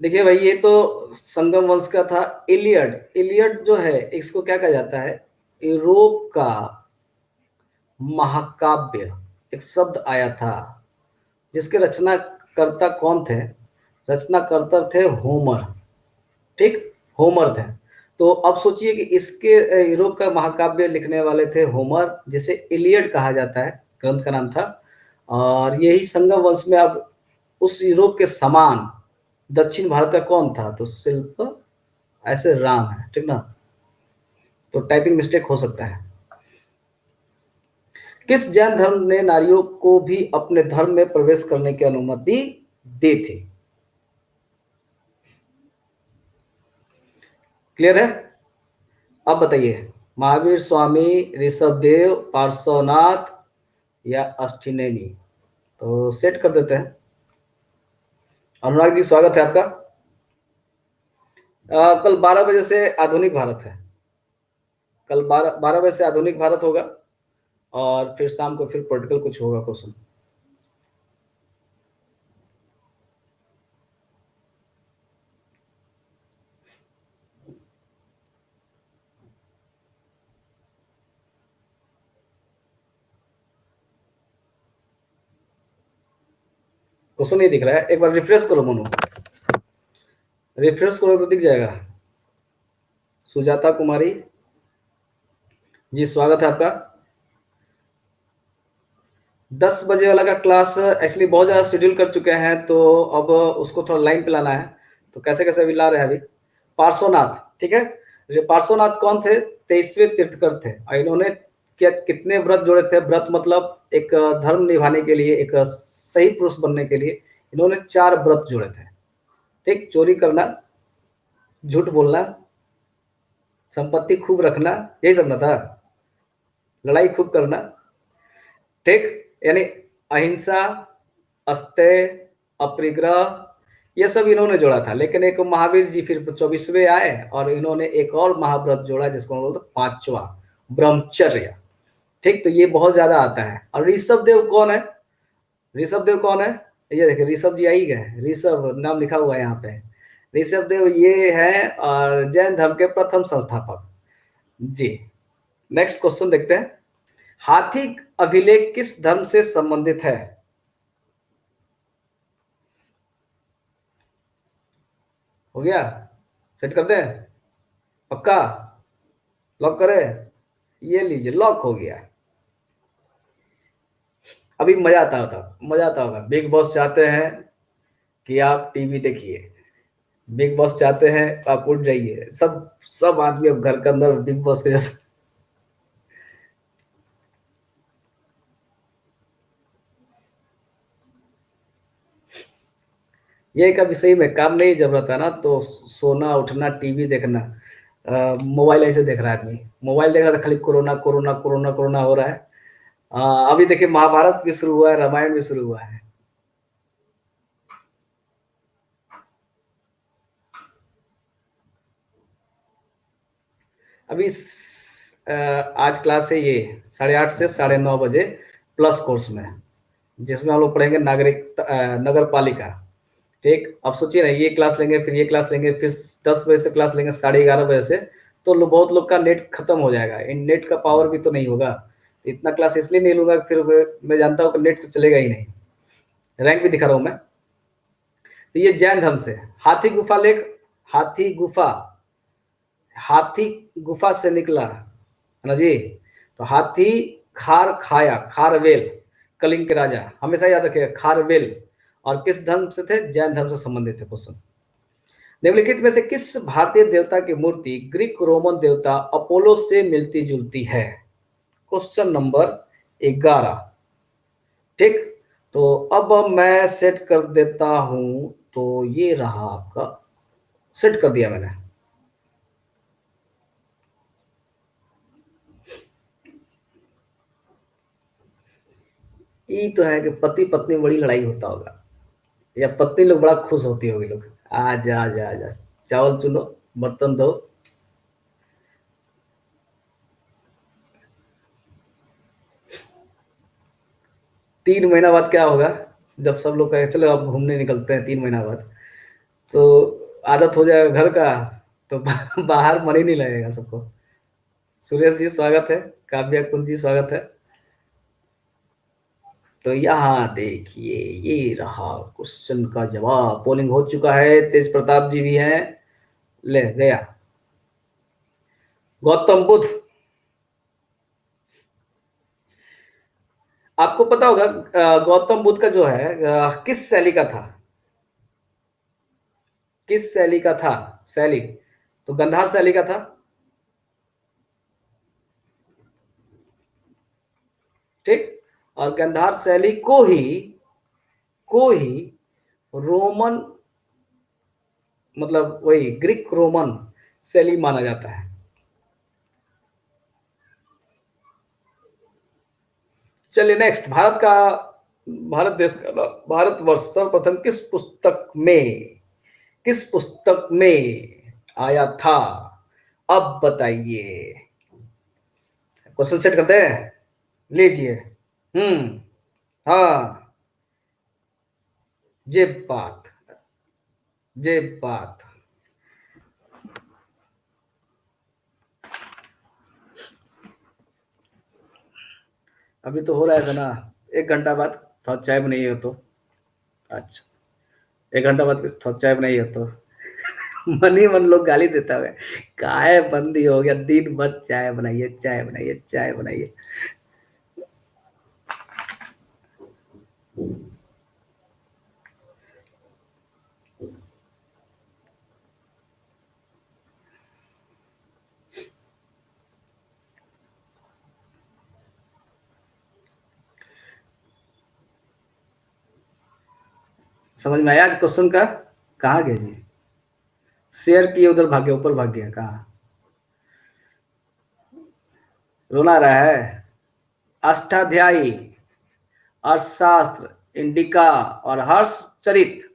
देखिए भाई, ये तो संगम वंश का था। इलियड, इलियड जो है, इसको क्या कहा जाता है, यूरोप का महाकाव्य, एक शब्द आया था, जिसके रचनाकर्ता कौन थे? रचनाकर्ता थे होमर। ठीक, होमर थे। तो अब सोचिए कि इसके यूरोप का महाकाव्य लिखने वाले थे होमर, जिसे इलियड कहा जाता है, ग्रंथ का नाम था। और यही संगम वंश में अब उस यूरोप के समान दक्षिण भारत का कौन था? तो शिल्प ऐसे राम है, ठीक ना? तो टाइपिंग मिस्टेक हो सकता है। किस जैन धर्म ने नारियों को भी अपने धर्म में प्रवेश करने की अनुमति दी थी? क्लियर है? अब बताइए, महावीर स्वामी, ऋषभदेव, पार्श्वनाथ या अष्टिनेमी? तो सेट कर देते हैं। अनुराग जी स्वागत है आपका। कल 12 बजे से आधुनिक भारत है। कल 12 बजे से आधुनिक भारत होगा, और फिर शाम को फिर पॉलिटिकल कुछ होगा क्वेश्चन। क्वेश्चन नहीं दिख रहा है, एक बार रिफ्रेश करो मनु, रिफ्रेश करो तो दिख जाएगा। सुजाता कुमारी जी स्वागत है आपका। 10 बजे वाला का क्लास एक्चुअली बहुत ज़्यादा शेड्यूल कर चुके हैं, तो अब उसको थोड़ा लाइन पे लाना है। तो कैसे कैसे अभी ला रहे हैं अभी। पार्श्वनाथ, ठीक है। ये पार्श्वनाथ कौन थे? 23वें तीर्थकर थे, और इन्होंने क्या कितने व्रत जोड़े थे? व्रत मतलब एक धर्म निभाने के लिए, एक सही पुरुष बनने के लिए इन्होंने 4 व्रत जोड़े थे। ठीक, चोरी करना, झूठ बोलना, संपत्ति खूब रखना, यही सब ना था? लड़ाई खूब करना, ठीक? यानी अहिंसा, अस्तेय, अपरिग्रह, ये सब इन्होंने जोड़ा था। लेकिन एक महावीर जी फिर 24वें आए और इन्होंने एक और महाव्रत जोड़ा जिसको हम बोलते हैं 5वां ब्रह्मचर्य। ठीक, तो ये बहुत ज्यादा आता है। और ऋषभ देव कौन है? ऋषभ देव कौन है? ये देखिए ऋषभ जी आई गए, ऋषभ नाम लिखा हुआ है यहाँ पे। ऋषभ देव ये है और जैन धर्म के प्रथम संस्थापक जी। नेक्स्ट क्वेश्चन देखते हैं। हाथी अभिलेख किस धर्म से संबंधित है? हो गया? सेट कर दें? पक्का? लॉक करें? ये लीजिए, लॉक हो गया। अभी मजा आता होता, मजा आता होगा। बिग बॉस चाहते हैं कि आप टीवी देखिए, बिग बॉस चाहते हैं आप उठ जाइए, सब सब आदमी अब घर के अंदर बिग बॉस के जैसे। ये कभी सही में काम नहीं जब रहता ना तो सोना उठना टीवी देखना, मोबाइल ऐसे देख रहा है आदमी, मोबाइल देख रहा था खाली कोरोना कोरोना कोरोना कोरोना हो रहा है। अभी देखिए महाभारत भी शुरू हुआ है, रामायण भी शुरू हुआ है। अभी आज क्लास है ये 8:30 से 9:30 बजे प्लस कोर्स में, जिसमें हम लोग पढ़ेंगे नागरिक नगर पालिका। ठीक, अब सोचिए ना, ये क्लास लेंगे फिर ये क्लास लेंगे फिर 10 बजे से क्लास लेंगे 11:30 बजे से, तो बहुत लोग का नेट खत्म हो जाएगा। इन नेट का पावर भी तो नहीं होगा। इतना क्लास इसलिए नहीं लूंगा, फिर मैं जानता हूँ कि नेट तो चलेगा ही नहीं। रैंक भी दिखा रहा हूँ मैं। तो ये जैन धर्म से हाथी गुफा लेख, हाथी गुफा, हाथी गुफा से निकला है ना जी। तो हाथी खार खाया, खारवेल, कलिंग के राजा, हमेशा याद रखिएगा खारवेल। और किस धर्म से थे? जैन धर्म से संबंधित थे। क्वेश्चन, निम्नलिखित में से किस भारतीय देवता की मूर्ति ग्रीक रोमन देवता अपोलो से मिलती जुलती है? Question number 11। ठीक, तो अब मैं सेट कर देता हूं। तो ये रहा आपका, सेट कर दिया मैंने। ये तो है कि पति पत्नी में बड़ी लड़ाई होता होगा, या पत्नी लोग बड़ा खुश होती होगी लोग, आजा आजा आजा, चावल चुनो, बर्तन धो। 3 महीना बाद क्या होगा? जब सब लोग कहे चलो अब घूमने निकलते हैं 3 महीना बाद, तो आदत हो जाएगा घर का, तो बाहर मन ही नहीं लगेगा सबको। सुरेश जी स्वागत है, काव्या कुंज जी स्वागत है। तो यहाँ देखिए ये रहा क्वेश्चन का जवाब। पोलिंग हो चुका है, तेज प्रताप जी भी हैं। ले गया। गौतम बुद्ध, आपको पता होगा गौतम बुद्ध का जो है किस शैली का था? किस शैली का था? शैली तो गंधार शैली का था। ठीक, और गंधार शैली को ही रोमन, मतलब वही ग्रीक रोमन शैली माना जाता है। चलिए नेक्स्ट, भारत देश का भारतवर्ष सर्वप्रथम किस पुस्तक में आया था? अब बताइए। क्वेश्चन सेट करते हैं, लीजिए। हम्म, हाँ, जे बात, जे बात। अभी तो हो रहा है ना, 1 घंटा बाद थोड़ा चाय बनाइए हो तो। अच्छा, 1 घंटा बाद फिर थोड़ा चाय बनाइए हो तो। मन ही मन लोग गाली देता है, काय बंदी हो गया, दिन भर चाय बनाइए चाय बनाइए चाय बनाइए। समझ में आया आज क्वेश्चन का? कहाँ गया जी? शेयर किए उधर भाग गया, ऊपर भाग गया, कहाँ? रोना आ रहा है? अष्टाध्यायी, अर्थशास्त्र, इंडिका और हर्षचरित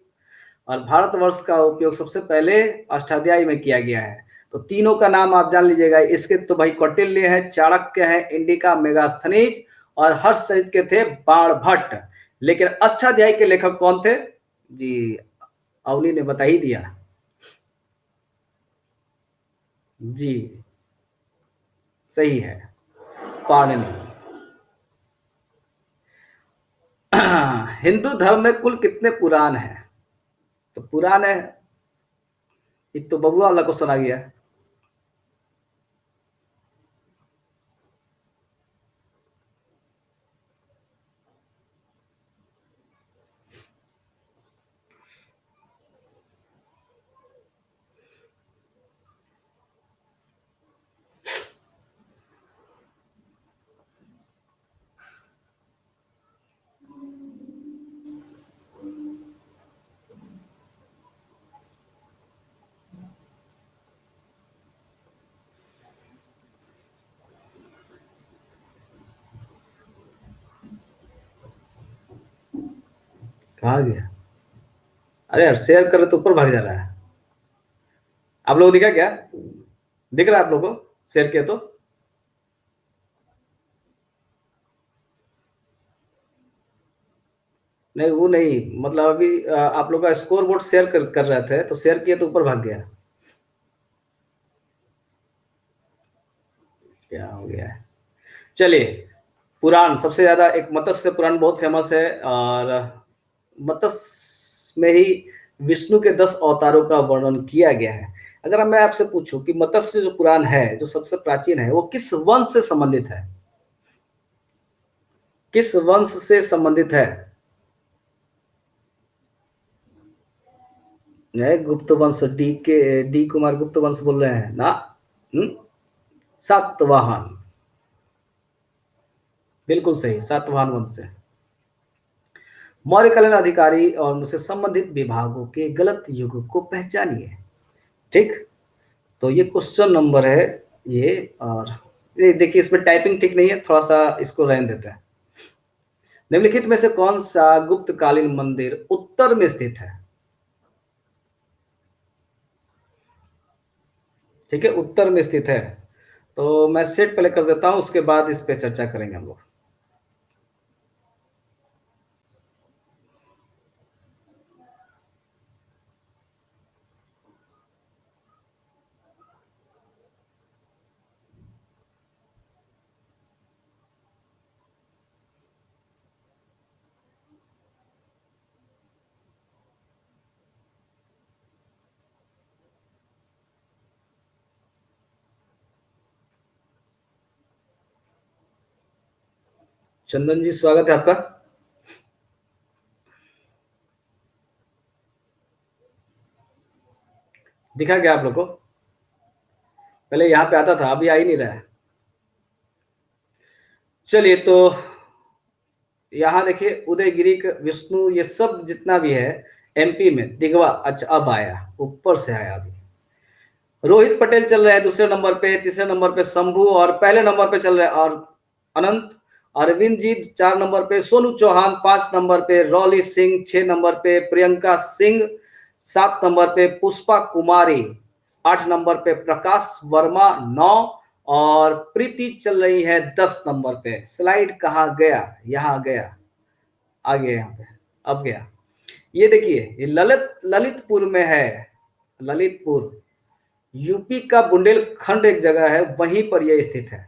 और भारतवर्ष का उपयोग सबसे पहले अष्टाध्यायी में किया गया है। तो तीनों का नाम आप जान लीजिएगा। इसके तो भाई कौटिल्य है, चाणक्य है, इंडिका मेगास्थनीज और हर्षचरित के थे बाणभट्ट। लेकिन अष्टाध्यायी के लेखक कौन थे जी? अवनी ने बता ही दिया जी, सही है, पाणिनि। हिंदू धर्म में कुल कितने पुराण हैं? तो पुराण है, एक तो बबुआ वाला क्वेश्चन आ गया। कहाँ गया? अरे यार, शेयर करे तो ऊपर भाग जा रहा है। आप लोगों को दिखा क्या? दिख रहा है आप लोगों को शेयर किया तो? नहीं वो नहीं, मतलब अभी आप लोग का स्कोर बोर्ड शेयर कर रहे थे तो शेयर किए तो ऊपर भाग गया। क्या हो गया है? चलिए, पुराण सबसे ज्यादा एक मत्स्य पुराण बहुत फेमस है, और मत्स्य में ही विष्णु के 10 अवतारों का वर्णन किया गया है। अगर मैं आपसे पूछूं कि मत्स्य जो पुराण है, जो सबसे प्राचीन है, वो किस वंश से संबंधित है? किस वंश से संबंधित है? नहीं, गुप्त वंश, डी कुमार गुप्त वंश बोल रहे हैं ना? हम्म, सातवाहन। बिल्कुल सही, सातवाहन वंश से। मौर्य कल्याण अधिकारी और उनसे संबंधित विभागों के गलत युग को पहचानिए। ठीक, तो ये क्वेश्चन नंबर है ये। और ये देखिए, इसमें टाइपिंग ठीक नहीं है, थोड़ा सा इसको रहने देते हैं। निम्नलिखित में से कौन सा गुप्तकालीन मंदिर उत्तर में स्थित है? ठीक है, उत्तर में स्थित है। तो मैं सेट पहले कर देता हूं, उसके बाद इस पे चर्चा करेंगे हम लोग। चंदन जी, स्वागत है आपका। दिखा क्या आप लोग को? पहले यहाँ पे आता था, अभी आ ही नहीं रहा है। चलिए, तो यहाँ देखिए, उदयगिरी विष्णु, ये सब जितना भी है एमपी में दिगवा। अच्छा, अब आया, ऊपर से आया अभी। रोहित पटेल चल रहे हैं दूसरे नंबर पे, तीसरे नंबर पे शंभू, और पहले नंबर पे चल रहे हैं और अनंत। अरविंद जी 4 नंबर पे, सोनू चौहान 5 नंबर पे, रॉली सिंह 6 नंबर पे, प्रियंका सिंह 7 नंबर पे, पुष्पा कुमारी 8 नंबर पे, प्रकाश वर्मा 9, और प्रीति चल रही है 10 नंबर पे। स्लाइड कहाँ गया? यहाँ गया, आ गया यहाँ पे, अब गया। ये देखिए, ये ललितपुर में है। ललितपुर यूपी का बुंदेलखंड एक जगह है, वहीं पर यह स्थित है।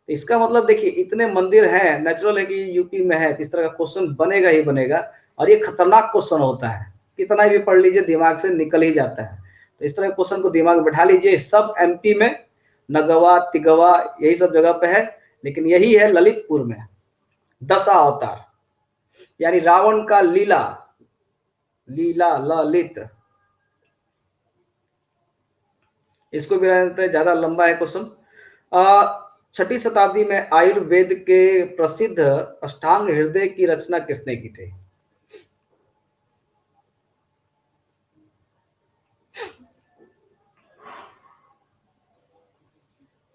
तो इसका मतलब देखिए, इतने मंदिर हैं, नेचुरल है कि यूपी में है, तो इस तरह का क्वेश्चन बनेगा ही बनेगा। और ये खतरनाक क्वेश्चन होता है, कितना भी पढ़ लीजिए दिमाग से निकल ही जाता है। तो इस तरह के क्वेश्चन को दिमाग में बैठा लीजिए। सब एमपी में, नगवा तिगवा यही सब जगह पे है, लेकिन यही है ललितपुर में। दशा अवतार, यानी रावण का लीला, लीला ललित, इसको भी रहते हैं, ज्यादा लंबा है क्वेश्चन। 6ठी शताब्दी में आयुर्वेद के प्रसिद्ध अष्टांग हृदय की रचना किसने की थी?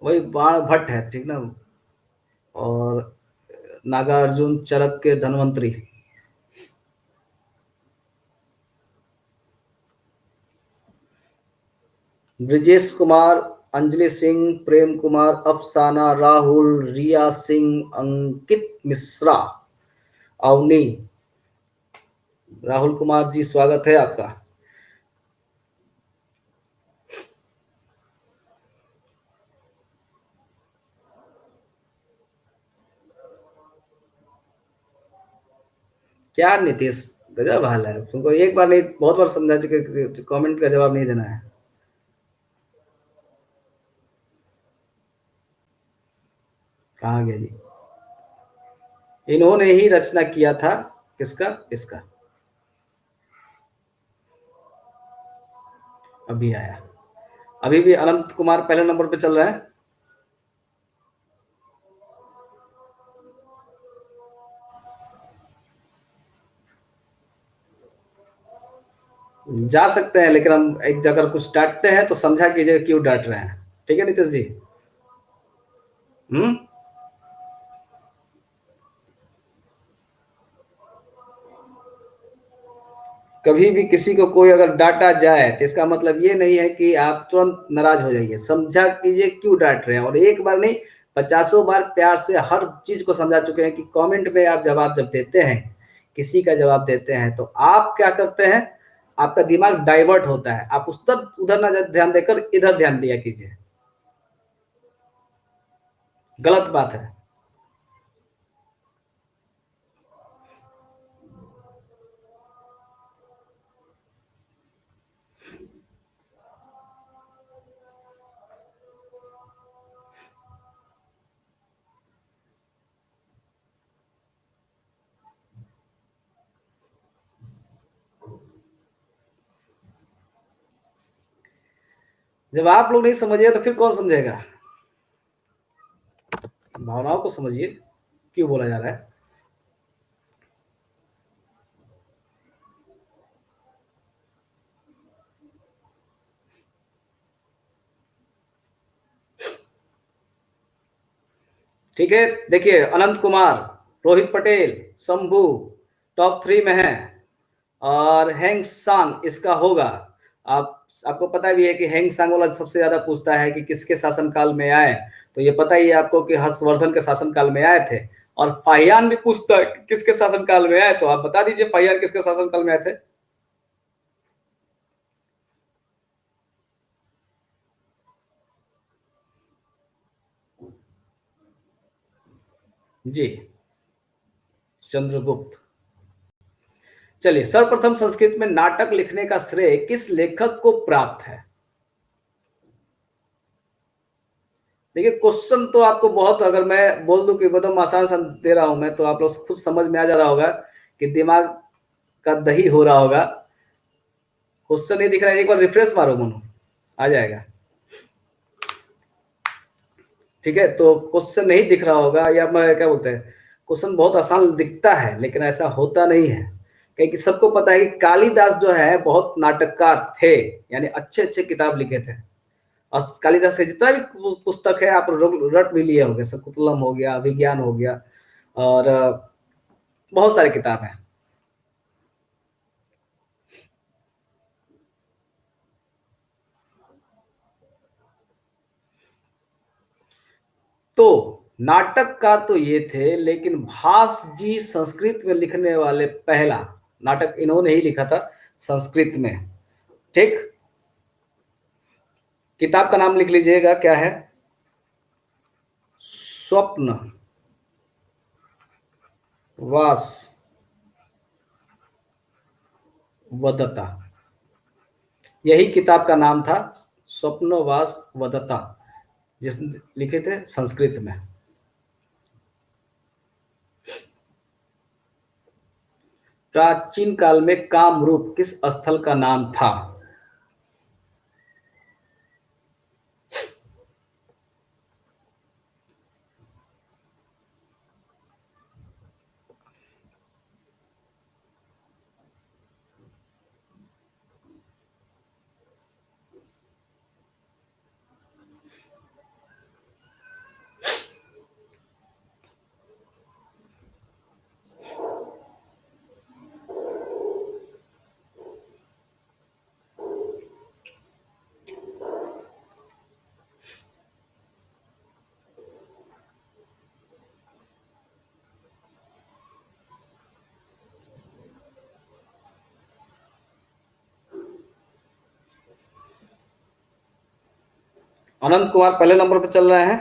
वही बाण भट्ट है, ठीक ना। और नागार्जुन चरक के धन्वंतरी। ब्रिजेश कुमार, अंजलि सिंह, प्रेम कुमार, अफसाना, राहुल, रिया सिंह, अंकित मिश्रा, अवनी। राहुल कुमार जी, स्वागत है आपका। क्या नीतीश, गजब हाल है तुमको, एक बार नहीं बहुत बार समझा चुके, कमेंट का जवाब नहीं देना है। कहाँ गया जी? इन्होंने ही रचना किया था। किसका? इसका। अभी आया। अभी भी अनंत कुमार पहले नंबर पे चल रहा है। जा सकते हैं, लेकिन हम एक जगह कुछ डांटते हैं तो समझा कीजिए क्यों डांट रहे हैं। ठीक है नीतीश जी। हम्म। कभी भी किसी को कोई अगर डांटा जाए तो इसका मतलब ये नहीं है कि आप तुरंत नाराज हो जाइए, समझा कीजिए क्यों डांट रहे हैं। और एक बार नहीं, पचासों बार प्यार से हर चीज को समझा चुके हैं कि कमेंट में आप जवाब जब देते हैं, किसी का जवाब देते हैं, तो आप क्या करते हैं, आपका दिमाग डाइवर्ट होता है, आप उस तरफ उधर ना ध्यान देकर इधर ध्यान दिया कीजिए। गलत बात है। जब आप लोग नहीं समझिए तो फिर कौन समझेगा? भावनाओं को समझिए, क्यों बोला जा रहा है। ठीक है, देखिए अनंत कुमार, रोहित पटेल, शंभू टॉप 3 में है। और हैंग सांग इसका होगा। आप आपको पता भी है कि हैंग सांग वाला सबसे ज्यादा पूछता है कि किसके शासनकाल में आए। तो ये पता ही है आपको कि हर्षवर्धन के शासनकाल में आए थे। और फाहियान भी पूछता है कि किसके शासनकाल में आए, तो आप बता दीजिए फाहियान किसके शासनकाल में आए थे। जी, चंद्रगुप्त। चलिए, सर्वप्रथम संस्कृत में नाटक लिखने का श्रेय किस लेखक को प्राप्त है? देखिए क्वेश्चन तो आपको बहुत, अगर मैं बोल दूं कि एकदम आसान सा दे रहा हूं मैं, तो आप लोग खुद समझ में आ जा रहा होगा कि दिमाग का दही हो रहा होगा। क्वेश्चन नहीं दिख रहा है, एक बार रिफ्रेश मारो मनो, आ जाएगा। ठीक है, तो क्वेश्चन नहीं दिख रहा होगा, या मैं क्या बोलते हैं, क्वेश्चन बहुत आसान दिखता है लेकिन ऐसा होता नहीं है। क्योंकि सबको पता है कि कालिदास जो है बहुत नाटककार थे, यानी अच्छे अच्छे किताब लिखे थे। और कालिदास के जितना भी पुस्तक है आप रट भी लिए होंगे, शकुंतलम हो गया, अभिज्ञान हो गया, और बहुत सारे किताब हैं। तो नाटककार तो ये थे, लेकिन भास जी संस्कृत में लिखने वाले पहला नाटक इन्होंने ही लिखा था, संस्कृत में। ठीक। किताब का नाम लिख लीजिएगा, क्या है? स्वप्न वास वदता, यही किताब का नाम था, स्वप्नवास वदता, जिस लिखे थे संस्कृत में। प्राचीन काल में कामरूप किस स्थल का नाम था? अनंत कुमार पहले नंबर पे चल रहे हैं।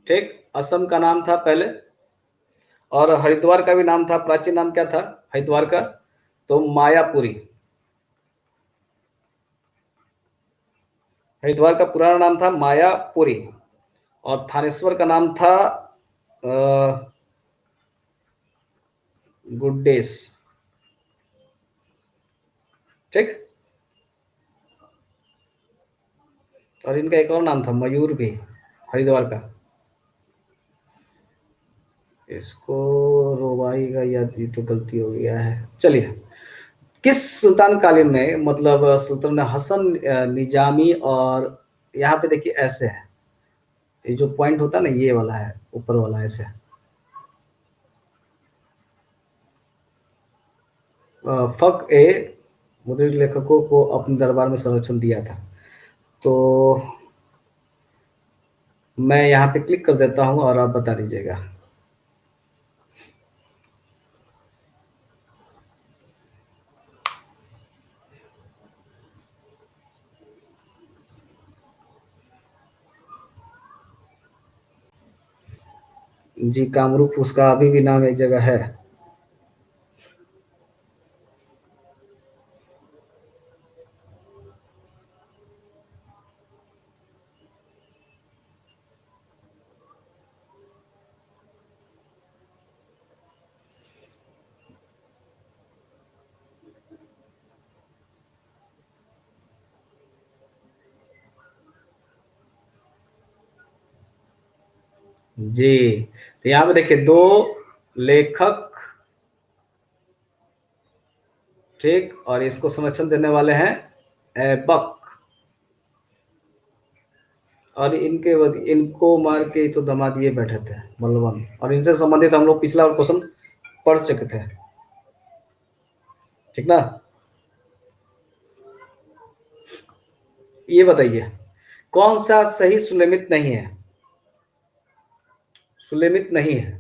ठीक, असम का नाम था पहले, और हरिद्वार का भी नाम था, प्राचीन नाम क्या था हरिद्वार का? तो मायापुरी। हरिद्वार का पुराना नाम था मायापुरी, और थानेश्वर का नाम था गुड्डेस। ठीक, और इनका एक और नाम था मयूर भी, हरिद्वार का। इसको रोबाई का, या ये तो गलती हो गया है, चलिए। किस सुल्तान कालीन में, मतलब सुल्तान हसन निजामी, और यहाँ पे देखिए ऐसे है, ये जो पॉइंट होता है ना, ये वाला है, ऊपर वाला ऐसे। फक ए मुद्रित लेखकों को अपने दरबार में संरक्षण दिया था। तो मैं यहाँ पे क्लिक कर देता हूँ और आप बता दीजिएगा। जी, कामरूप उसका अभी भी नाम एक जगह है। जी, तो यहाँ पे देखिए दो लेखक, ठीक, और इसको संरक्षण देने वाले हैं ऐबक। और इनको मार के तो दमाद ये बैठे थे बलवन, और इनसे संबंधित हम लोग पिछला क्वेश्चन पढ़ चुके थे। ठीक ना? ये बताइए कौन सा सही सुलेमित नहीं है? सुलेमित नहीं है।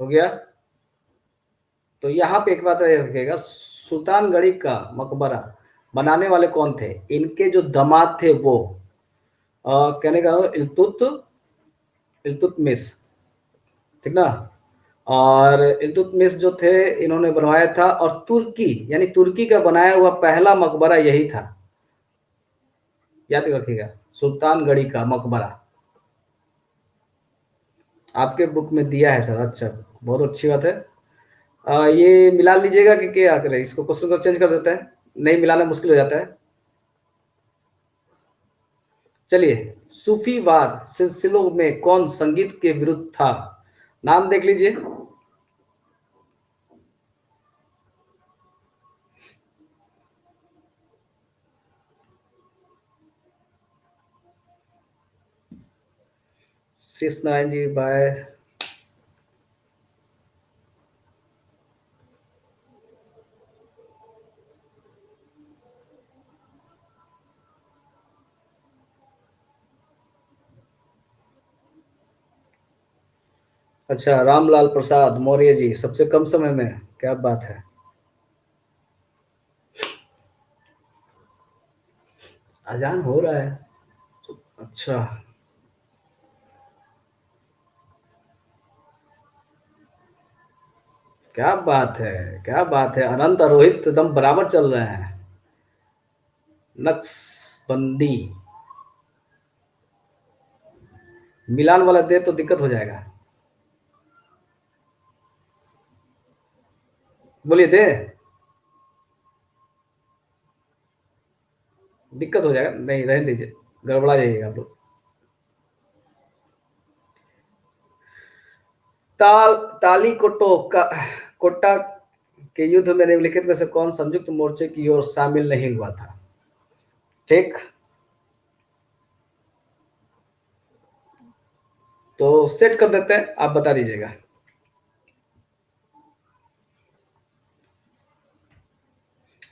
हो गया? तो यहाँ पे एक बात याद रखिएगा, सुल्तानगढ़ी का मकबरा बनाने वाले कौन थे? इनके जो दामाद थे वो, कहने का मतलब इल्तुतमिश। ठीक ना? और इल्तुतमिश जो थे, इन्होंने बनवाया था, और तुर्की, यानी तुर्की का बनाया हुआ पहला मकबरा यही था। याद रखिएगा, सुल्तानगढ़ी का मकबरा आपके बुक में दिया है सर। अच्छा, बहुत अच्छी बात है। ये मिला लीजिएगा कि क्या करें, इसको क्वेश्चन को चेंज कर देते हैं, नहीं मिलाना मुश्किल हो जाता है। चलिए, सूफीवाद सिलसिलों में कौन संगीत के विरुद्ध था? नाम देख लीजिए। शीश नारायण जी बाय। अच्छा, रामलाल प्रसाद मौर्य जी, सबसे कम समय में, क्या बात है। अजान हो रहा है। अच्छा, क्या बात है, क्या बात है, अनंत और रोहित एकदम बराबर चल रहे हैं। नक्शबंदी, मिलान वाला दे तो दिक्कत हो जाएगा। बोलिए दे। दिक्कत हो जाएगा, नहीं रहने दीजिए, गड़बड़ा जाइएगा आप लोग। ताली कोट्टा के युद्ध में निम्नलिखित में से कौन संयुक्त मोर्चे की ओर शामिल नहीं हुआ था? ठीक, तो सेट कर देते हैं, आप बता दीजिएगा।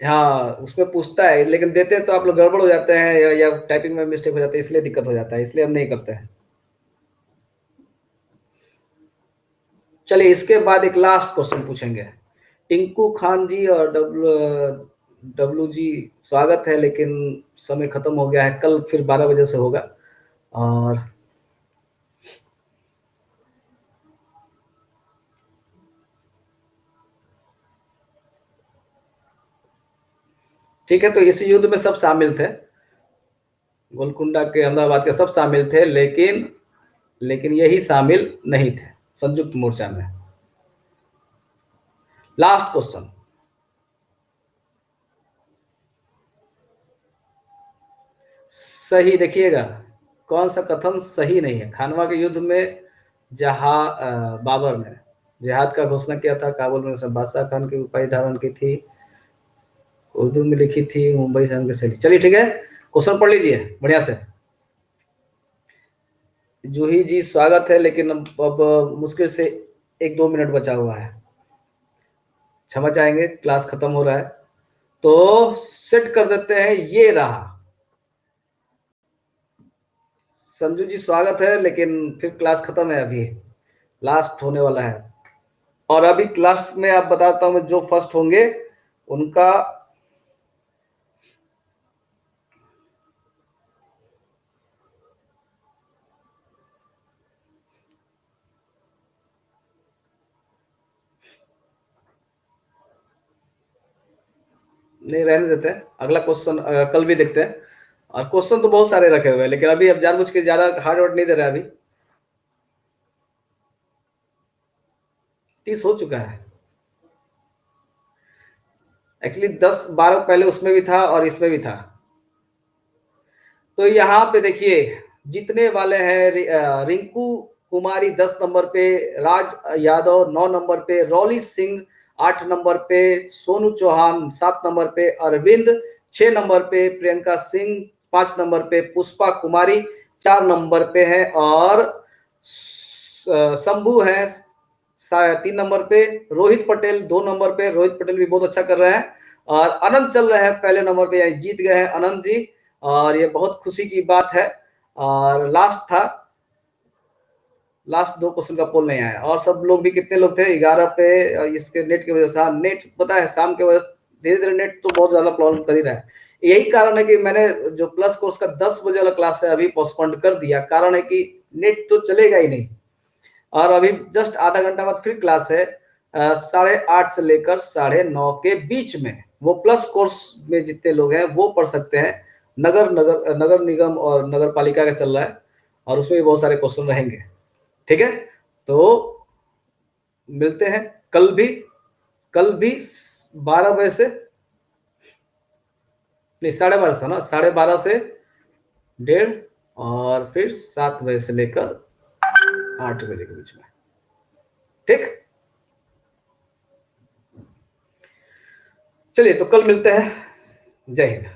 हाँ, उसमें पूछता है, लेकिन देते हैं तो आप लोग गड़बड़ हो जाते हैं या टाइपिंग में मिस्टेक हो जाता है, इसलिए दिक्कत हो जाता है, इसलिए हम नहीं करते हैं। चलिए, इसके बाद एक लास्ट क्वेश्चन पूछेंगे। टिंकू खान जी और डब्लू जी, स्वागत है, लेकिन समय खत्म हो गया है, कल फिर 12 बजे से होगा। और ठीक है, तो इस युद्ध में सब शामिल थे, गोलकुंडा के, अहमदाबाद के सब शामिल थे, लेकिन यही शामिल नहीं थे संयुक्त मोर्चा में। Last question. सही देखिएगा, कौन सा कथन सही नहीं है? खानवा के युद्ध में बाबर ने जिहाद का घोषणा किया था, काबुल में उसने बादशाह खान की उपाधि धारण की थी, उर्दू में लिखी थी, मुंबई से उनके सैली। चलिए ठीक है, क्वेश्चन पढ़ लीजिए बढ़िया से। जूही जी स्वागत है, लेकिन अब मुश्किल से 1-2 मिनट बचा हुआ है, क्षमा चाहेंगे, क्लास खत्म हो रहा है, तो सेट कर देते हैं। ये रहा, संजू जी स्वागत है, लेकिन फिर क्लास खत्म है, अभी लास्ट होने वाला है। और अभी लास्ट में आप बताता हूं, जो फर्स्ट होंगे उनका नहीं, रहने देते हैं, अगला क्वेश्चन कल भी देखते हैं। और क्वेश्चन तो बहुत सारे रखे हुए हैं, लेकिन अभी अब जानबूझ के ज्यादा हार्ड वर्ड नहीं दे रहा है अभी। 30 हो चुका है एक्चुअली, 10-12 पहले उसमें भी था और इसमें भी था। तो यहाँ पे देखिए, जीतने वाले हैं रिंकू कुमारी 10 नंबर पे, राज यादव 9 नंबर पे, रॉली सिंह 8 नंबर पे, सोनू चौहान 7 नंबर पे, अरविंद 6 नंबर पे, प्रियंका सिंह 5 नंबर पे, पुष्पा कुमारी 4 नंबर पे है, और शंभू है 3 नंबर पे, रोहित पटेल 2 नंबर पे, रोहित पटेल भी बहुत अच्छा कर रहे हैं, और अनंत चल रहे हैं पहले नंबर पे, जीत गए हैं अनंत जी, और ये बहुत खुशी की बात है। और लास्ट 2 क्वेश्चन का पोल नहीं आया, और सब लोग भी कितने लोग थे, 11 पे, और इसके नेट की वजह से, हाँ नेट पता है शाम के वजह, धीरे धीरे नेट तो बहुत ज्यादा प्रॉब्लम कर ही रहा है। यही कारण है कि मैंने जो प्लस कोर्स का 10 बजे वाला क्लास है अभी पोस्टपोन्ड कर दिया, कारण है कि नेट तो चलेगा ही नहीं। और अभी जस्ट आधा घंटा बाद फिर क्लास है, 8:30 से लेकर 9:30 के बीच में। वो प्लस कोर्स में जितने लोग हैं वो पढ़ सकते हैं, नगर निगम और नगर पालिका का चल रहा है, और उसमें भी बहुत सारे क्वेश्चन रहेंगे। ठीक है, तो मिलते हैं कल भी 12 बजे से, नहीं 12:30 से ना, 12:30 से 1:30, और फिर 7 बजे से लेकर 8 बजे के बीच में। ठीक, चलिए तो कल मिलते हैं। जय हिंद।